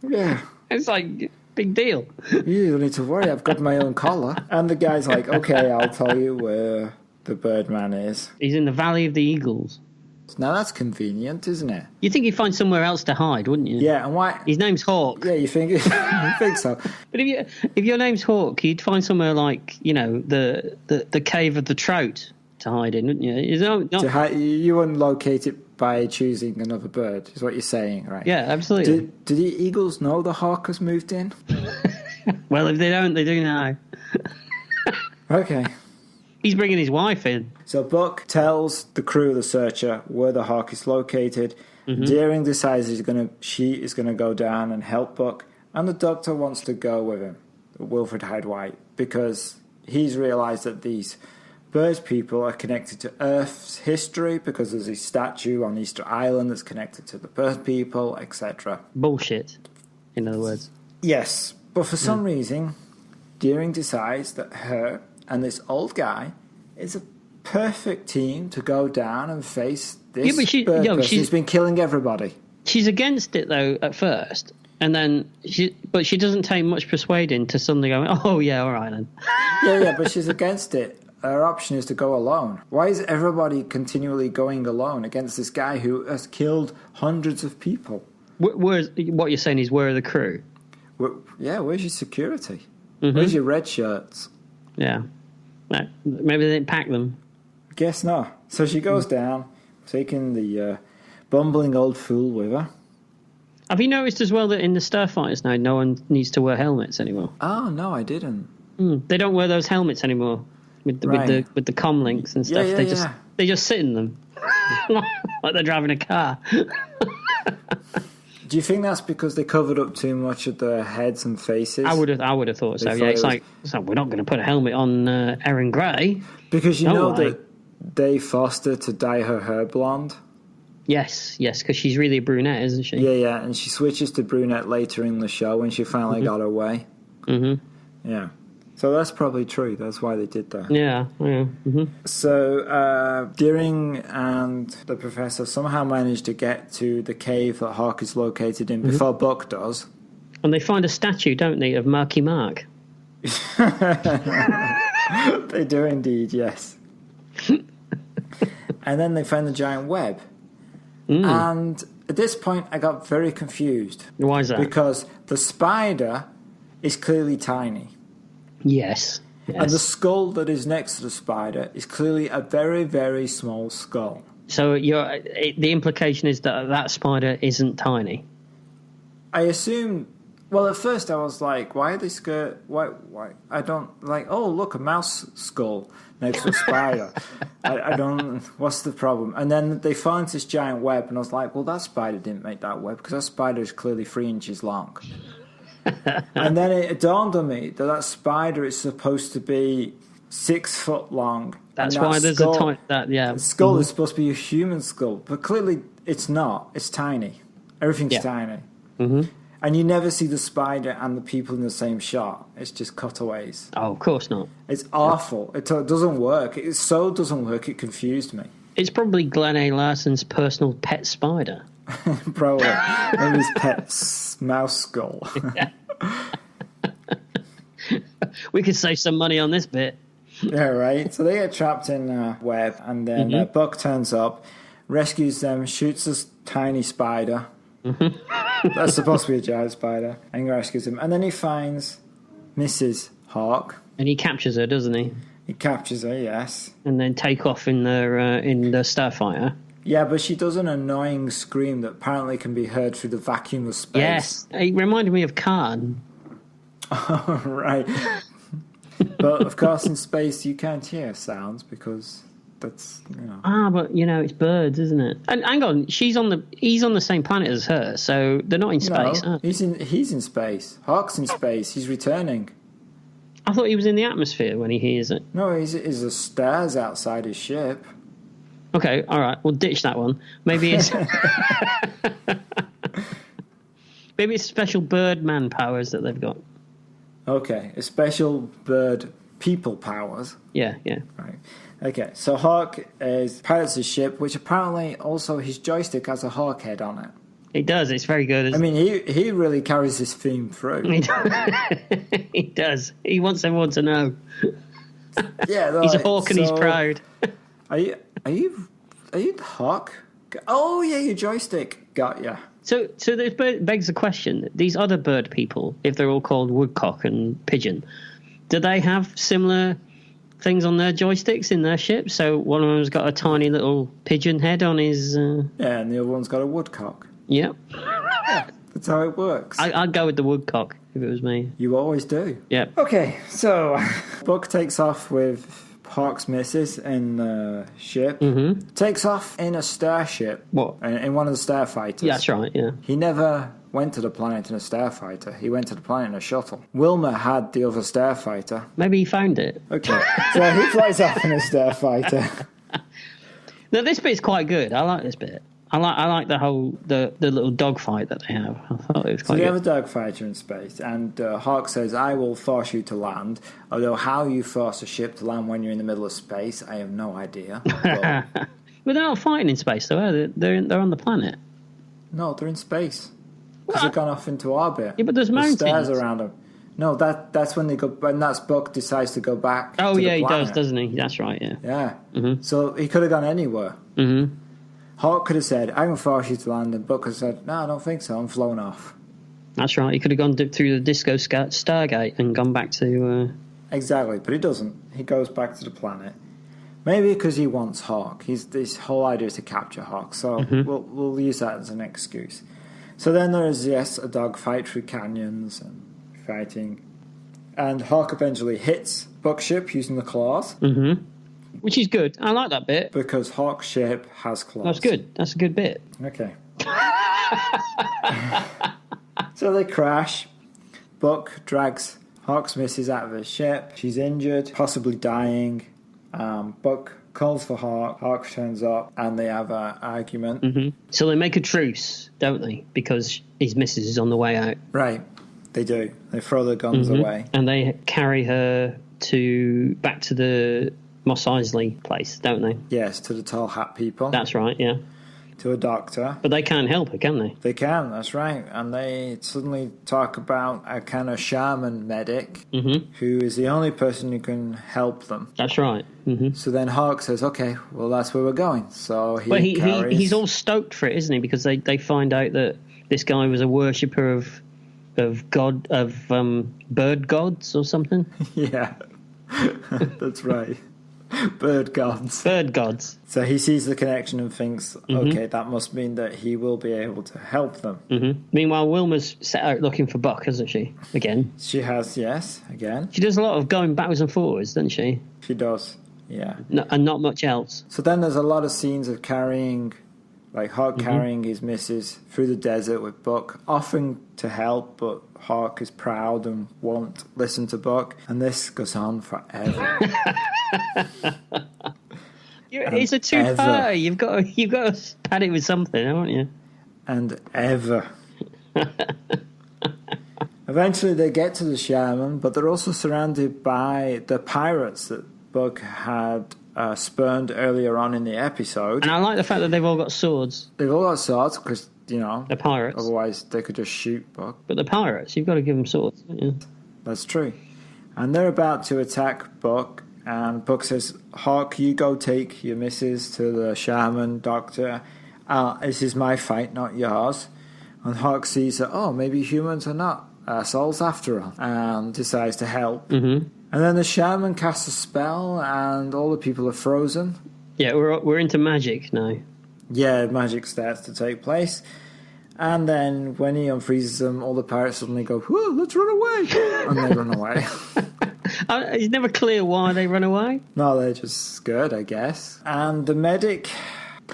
Yeah. It's like... big deal. You don't need to worry, I've got my own collar. And the guy's like, okay, I'll tell you where the Birdman is. He's in the Valley of the Eagles. Now that's convenient, isn't it? You think he'd find somewhere else to hide, wouldn't you? Yeah, and why? His name's Hawk. Yeah, you think you think so? But if your name's Hawk, you'd find somewhere like, you know, the cave of the trout to hide in, wouldn't you? You wouldn't locate it by choosing another bird, is what you're saying, right? Yeah, absolutely. Do the eagles know the hawk has moved in? Well, if they don't, they do now. Okay. He's bringing his wife in. So Buck tells the crew of the Searcher where the hawk is located. Mm-hmm. Deering decides she is gonna go down and help Buck, and the Doctor wants to go with him, Wilfred Hyde-White, because he's realised that these bird people are connected to Earth's history because there's a statue on Easter Island that's connected to the bird people, etc. Bullshit, in other words. Yes, but for some reason, Deering decides that her and this old guy is a perfect team to go down and face this bird person who's been killing everybody. She's against it, though, at first, and then but she doesn't take much persuading to suddenly go, oh, yeah, all right, then. Yeah, but she's against it. Her option is to go alone. Why is everybody continually going alone against this guy who has killed hundreds of people? What you're saying is, where are the crew? Where's your security? Mm-hmm. Where's your red shirts? Yeah. Maybe they didn't pack them. Guess not. So she goes down, taking the bumbling old fool with her. Have you noticed as well that in the Starfighters now, no one needs to wear helmets anymore? Oh, no, I didn't. They don't wear those helmets anymore. With the comm links and stuff, they just sit in them like they're driving a car. Do you think that's because they covered up too much of their heads and faces? I would have thought so. Yeah, it's like we're not going to put a helmet on Erin Gray because you know that they forced her to dye her hair blonde. Yes, because she's really a brunette, isn't she? Yeah, and she switches to brunette later in the show when she finally got her way. Mm-hmm. Yeah. So that's probably true. That's why they did that. Yeah. Mm-hmm. So Deering and the Professor somehow managed to get to the cave that Hawk is located in before Buck does. And they find a statue, don't they, of Marky Mark? They do indeed, yes. And then they find the giant web. And at this point, I got very confused. Why is that? Because the spider is clearly tiny. Yes. And the skull that is next to the spider is clearly a very, very small skull. So the implication is that spider isn't tiny. I assume. Well, at first I was like, "Why are they scared? Why? I don't like. Oh, look, a mouse skull next to a spider. I don't. What's the problem?" And then they find this giant web, and I was like, "Well, that spider didn't make that web because that spider is clearly 3 inches long." And then it dawned on me that spider is supposed to be 6 foot long. That's why there's a type that, yeah. The skull is supposed to be a human skull, but clearly it's not. It's tiny. Everything's tiny. Mm-hmm. And you never see the spider and the people in the same shot. It's just cutaways. Oh, of course not. It's awful. It doesn't work. It so doesn't work, it confused me. It's probably Glenn A. Larson's personal pet spider. Probably. Maybe his pet's mouse skull. We could save some money on this bit. Yeah, right. So they get trapped in a web, and then Buck turns up, rescues them, shoots this tiny spider. That's supposed to be a giant spider, and rescues him. And then he finds Mrs. Hawk. And he captures her, doesn't he? He captures her, yes. And then take off in the Starfighter. Yeah, but she does an annoying scream that apparently can be heard through the vacuum of space. Yes, it reminded me of Khan. Oh, right. But, of course, in space you can't hear sounds because that's, but, it's birds, isn't it? And hang on, he's on the same planet as her, so they're not in space. No, he's in space. Hawk's in space. He's returning. I thought he was in the atmosphere when he hears it. No, he's the stars outside his ship. Okay, all right, we'll ditch that one. Maybe it's maybe it's special Birdman powers that they've got. Okay, a special bird people powers. Yeah. Right. Okay, so Hawk pilots his ship, which apparently also his joystick has a hawk head on it. It does. It's very good. I mean, he really carries this theme through. He does. He wants everyone to know. Yeah, he's a hawk and he's proud. Are you the Hawk? Oh, yeah, your joystick. Got ya. So this begs the question: these other bird people, if they're all called woodcock and pigeon, do they have similar things on their joysticks in their ship? So one of them's got a tiny little pigeon head on his. Yeah, and the other one's got a woodcock. Yep. Yeah, that's how it works. I'd go with the woodcock if it was me. You always do. Yep. Okay, so Buck takes off with Hawk's missus in the ship. Mm-hmm. Takes off in a starship. What? In one of the starfighters. Yeah, that's right, yeah. He never went to the planet in a starfighter. He went to the planet in a shuttle. Wilmer had the other starfighter. Maybe he found it. Okay, so he flies off in a starfighter. Now, this bit's quite good. I like this bit. I like the whole the little dogfight that they have. I thought it was quite So you good. have a dogfighter in space, and Hawk says, "I will force you to land." Although how you force a ship to land when you're in the middle of space, I have no idea. But, But they're not fighting in space, though. Are they? They're on the planet. no, they're in space because they've gone off into orbit. Yeah, but there's mountains. Stars around them. No, that's when they go. When that's Buck decides to go back. Oh to yeah, the he planet. does, doesn't he? That's right. Yeah. Yeah. Mm-hmm. So he could have gone anywhere. Mm-hmm. Hawk could have said, "I can force you to land," and Buck could have said, "No, I don't think so. I'm flown off." That's right. He could have gone through the disco Stargate and gone back to. Exactly, but he doesn't. He goes back to the planet. Maybe because he wants Hawk. His whole idea is to capture Hawk, so we'll use that as an excuse. So then there is, yes, a dogfight through canyons and fighting. And Hawk eventually hits Buck's ship using the claws. Mm-hmm. Which is good. I like that bit. Because Hawk's ship has claws. That's good. That's a good bit. Okay. So they crash. Buck drags Hawk's missus out of his ship. She's injured, possibly dying. Buck calls for Hawk. Hawk turns up, and they have an argument. Mm-hmm. So they make a truce, don't they? Because his missus is on the way out. Right, they do. They throw their guns away. And they carry her back to the Mos Eisley place, don't they? Yes, to the tall hat people. That's right, yeah. To a doctor. But they can't help her, can they? They can, that's right. And they suddenly talk about a kind of shaman medic who is the only person who can help them. That's right. Mm-hmm. So then Hawk says, "Okay, well, that's where we're going." So he's all stoked for it, isn't he? Because they find out that this guy was a worshipper of bird gods or something. Yeah, that's right. Bird gods. Bird gods. So he sees the connection and thinks, okay, that must mean that he will be able to help them. Mm-hmm. Meanwhile, Wilma's set out looking for Buck, hasn't she? Again. She has, yes, again. She does a lot of going backwards and forwards, doesn't she? She does, yeah. No, and not much else. So then there's a lot of scenes of carrying, like Hawk carrying his missus through the desert with Buck, offering to help, but Hawk is proud and won't listen to Buck. And this goes on forever. It's a two-parter. You've got to pad it with something, haven't you? And ever. Eventually they get to the shaman, but they're also surrounded by the pirates that Buck had spurned earlier on in the episode. And I like the fact that they've all got swords. They've all got swords because, They're pirates. Otherwise they could just shoot Buck. But the pirates, you've got to give them swords, don't you? That's true. And they're about to attack Buck. And Buck says, "Hawk, you go take your missus to the shaman doctor. This is my fight, not yours." And Hawk sees that, maybe humans are not assholes after all, and decides to help. Mm-hmm. And then the shaman casts a spell, and all the people are frozen. Yeah, we're into magic now. Yeah, magic starts to take place. And then when he unfreezes them, all the pirates suddenly go, "Whoa, let's run away!" And they run away. It's never clear why they run away. No, they're just scared, I guess. And the medic,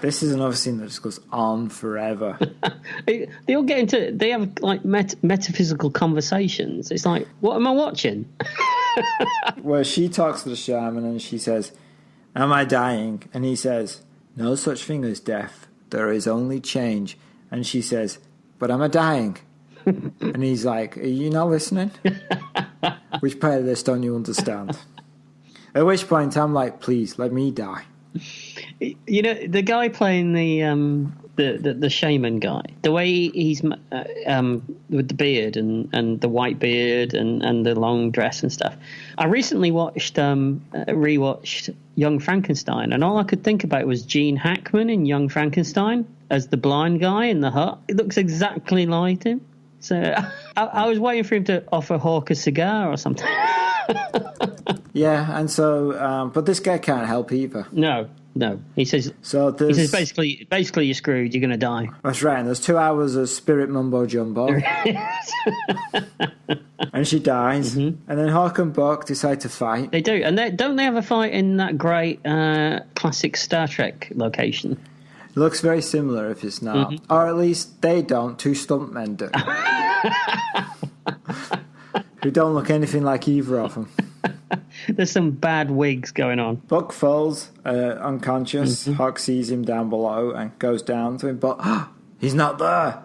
this is another scene that just goes on forever. They all get into, they have like metaphysical conversations. It's like, what am I watching? Where she talks to the shaman and she says, "Am I dying?" And he says, "No such thing as death. There is only change." And she says, "But am I dying?" And he's like, "Are you not listening? Which part of this don't you understand?" At which point I'm like, "Please, let me die." The guy playing the shaman guy, the way he's the beard and the white beard and the long dress and stuff. I recently rewatched Young Frankenstein, and all I could think about was Gene Hackman in Young Frankenstein as the blind guy in the hut. It looks exactly like him. So I was waiting for him to offer Hawk a cigar or something. Yeah, and so, but this guy can't help either. No. He says. So he says basically you're screwed. You're going to die. That's right. And there's 2 hours of spirit mumbo jumbo, and she dies. Mm-hmm. And then Hawk and Buck decide to fight. They do, and don't they have a fight in that great classic Star Trek location? It looks very similar, if it's not, or at least they don't. 2 stuntmen do, who don't look anything like either of them. There's some bad wigs going on. Buck falls unconscious. Hawk sees him down below and goes down to him, but he's not there.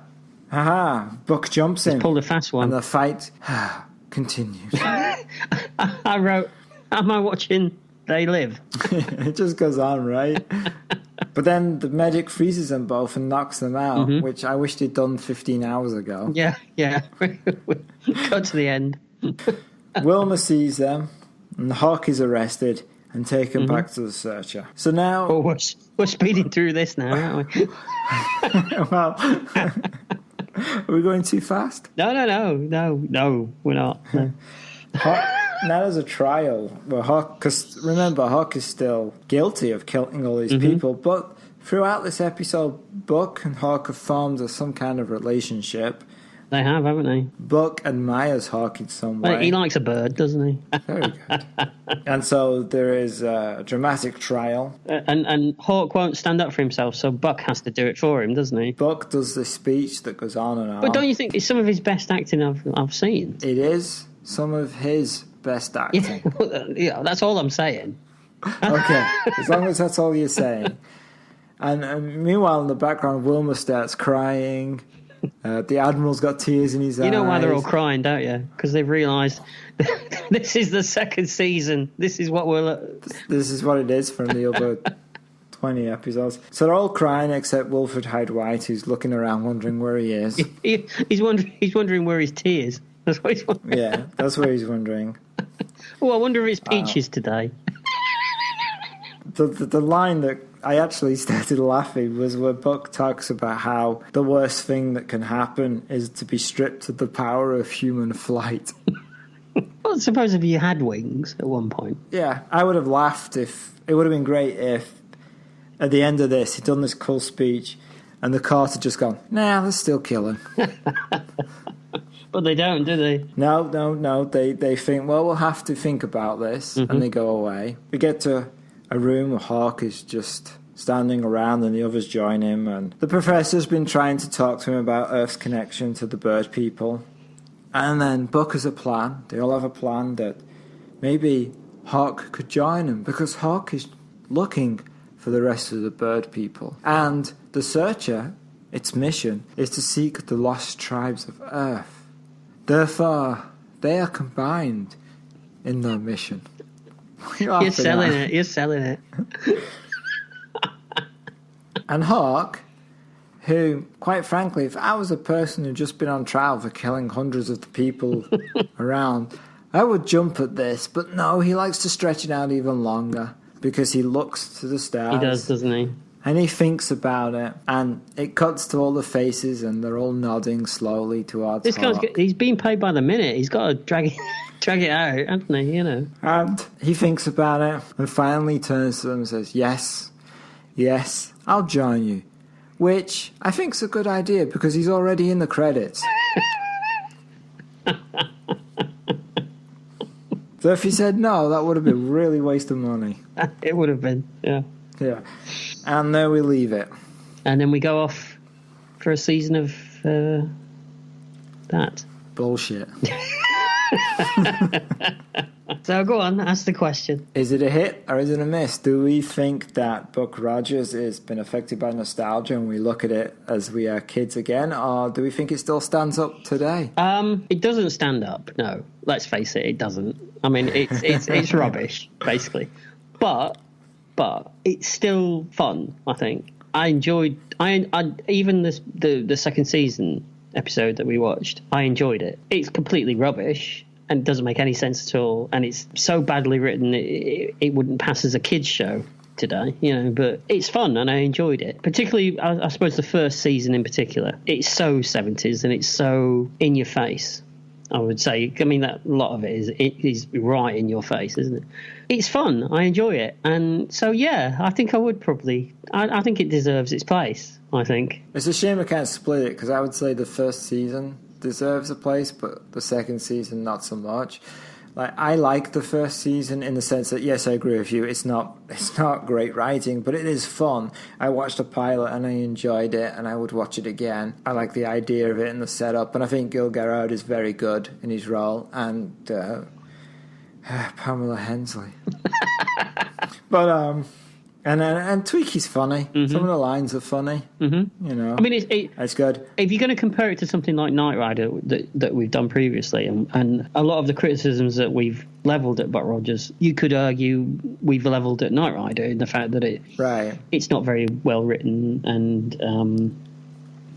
Haha! Buck jumps in. He's pulled a fast one. And the fight continues. I wrote, am I watching They Live? It just goes on, right? But then the medic freezes them both and knocks them out, which I wish they'd done 15 hours ago. Yeah. Cut to the end. Wilma sees them, and Hawk is arrested and taken back to the Searcher. So now... Oh, we're speeding through this now, aren't we? Well, are we going too fast? No, we're not. No. Hawk, now there's a trial where Hawk... Because remember, Hawk is still guilty of killing all these people, but throughout this episode, Buck and Hawk have formed some kind of relationship. They have, haven't they? Buck admires Hawk in some way. Well, he likes a bird, doesn't he? Very good. And so there is a dramatic trial. And Hawk won't stand up for himself, so Buck has to do it for him, doesn't he? Buck does this speech that goes on and on. But don't you think it's some of his best acting I've seen? It is some of his best acting. Yeah, that's all I'm saying. Okay, as long as that's all you're saying. And meanwhile, in the background, Wilma starts crying. The Admiral's got tears in his eyes. You know why they're all crying, don't you? Because they've realised this is the second season. This is what This is what it is from the other 20 episodes. So they're all crying except Wilfred Hyde-White, who's looking around wondering where he is. He's wondering where his tea is. That's what he's wondering. Yeah, that's what he's wondering. Oh, I wonder if it's peaches today. The line that I actually started laughing was where Buck talks about how the worst thing that can happen is to be stripped of the power of human flight. Well, suppose if you had wings at one point. Yeah, I would have laughed if... It would have been great if at the end of this he'd done this cool speech and the court had just gone, nah, let's still kill him. But they don't, do they? No. They think, well, we'll have to think about this, and they go away. We get to a room where Hawk is just standing around and the others join him, and the professor's been trying to talk to him about Earth's connection to the bird people. And then Buck has a plan. They all have a plan that maybe Hawk could join him, because Hawk is looking for the rest of the bird people. And the Searcher, its mission, is to seek the lost tribes of Earth. Therefore, they are combined in their mission. You're selling it. And Hawk, who, quite frankly, if I was a person who'd just been on trial for killing hundreds of the people around, I would jump at this. But no, he likes to stretch it out even longer because he looks to the stars. He does, doesn't he? And he thinks about it, and it cuts to all the faces, and they're all nodding slowly towards this Hawk. He's being paid by the minute. He's got to drag it out, hasn't he? You know. And he thinks about it, and finally turns to them and says, yes, I'll join you. Which I think's a good idea, because he's already in the credits. So if he said no, that would have been really waste of money. It would have been, yeah. Yeah. And there we leave it. And then we go off for a season of that. Bullshit. So go on, ask the question. Is it a hit or is it a miss? Do we think that Buck Rogers has been affected by nostalgia and we look at it as we are kids again, or do we think it still stands up today? It doesn't stand up, no. Let's face it doesn't. I mean, it's rubbish, basically. But it's still fun, I think. I enjoyed... I even the second season episode that we watched, I enjoyed it. It's completely rubbish and doesn't make any sense at all, and it's so badly written it wouldn't pass as a kids show today, but it's fun and I enjoyed it. Particularly, I suppose the first season in particular. It's so 70s and it's so in your face, I would say. I mean, that a lot of it is right in your face, isn't it? It's fun. I enjoy it. And so, yeah, I think I would probably... I think it deserves its place, I think. It's a shame I can't split it, because I would say the first season deserves a place, but the second season not so much. Like, I like the first season in the sense that, yes, I agree with you, it's not great writing, but it is fun. I watched the pilot and I enjoyed it, and I would watch it again. I like the idea of it and the setup, and I think Gil Gerard is very good in his role, and Pamela Hensley. But and Tweaky's funny. Mm-hmm. Some of the lines are funny. Mm-hmm. I mean, it's good. If you're going to compare it to something like Knight Rider that we've done previously, and a lot of the criticisms that we've levelled at Buck Rogers, you could argue we've levelled at Knight Rider in the fact that it's not very well written, and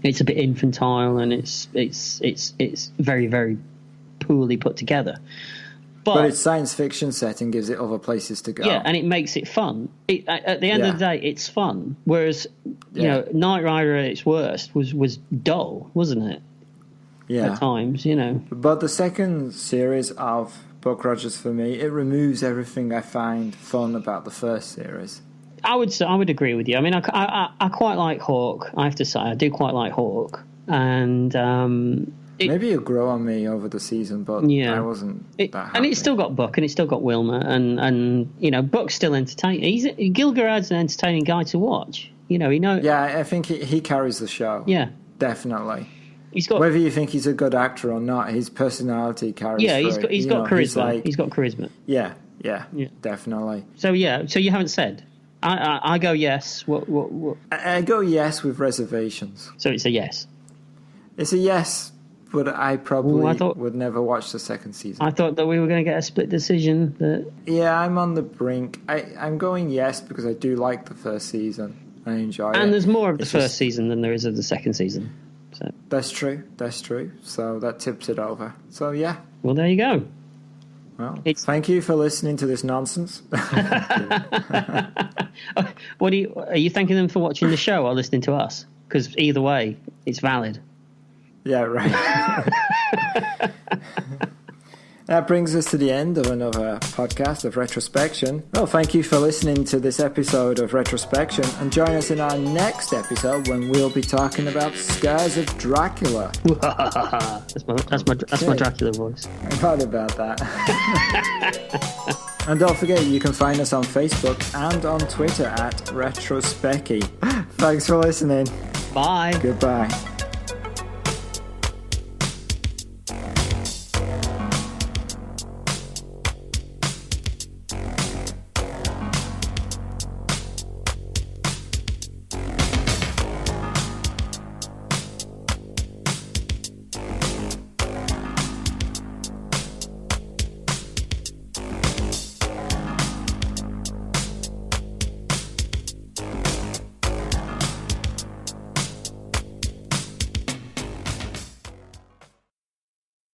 it's a bit infantile, and it's very, very poorly put together. But its science fiction setting gives it other places to go. Yeah, and it makes it fun. At the end of the day, it's fun. Whereas, Knight Rider at its worst was dull, wasn't it? Yeah. At times, But the second series of Buck Rogers, for me, it removes everything I find fun about the first series. I would agree with you. I mean, I quite like Hawk. I have to say, I do quite like Hawk, and. Maybe it'll grow on me over the season, but I wasn't that happy. And it's still got Buck, and it's still got Wilma, and Buck's still entertaining. Gil Gerard's an entertaining guy to watch. He knows. Yeah, I think he carries the show. Yeah, definitely. He's got, whether you think he's a good actor or not, his personality carries. Yeah, he's got charisma. He's got charisma. Yeah, definitely. So you haven't said. I go yes. What? I go yes with reservations. So it's a yes. It's a yes. But I probably would never watch the second season. I thought that we were going to get a split decision. Yeah, I'm on the brink. I'm going yes because I do like the first season. I enjoy it. And there's more of the first season than there is of the second season. So. That's true. So that tips it over. So, yeah. Well, there you go. Well, thank you for listening to this nonsense. Are you thanking them for watching the show or listening to us? Because either way, it's valid. Yeah, right. That brings us to the end of another podcast of Retrospection. Well, thank you for listening to this episode of Retrospection, and join us in our next episode when we'll be talking about Skies of Dracula. That's my Dracula voice. I thought about that. And don't forget, you can find us on Facebook and on Twitter at Retrospecky. Thanks for listening. Bye. Goodbye.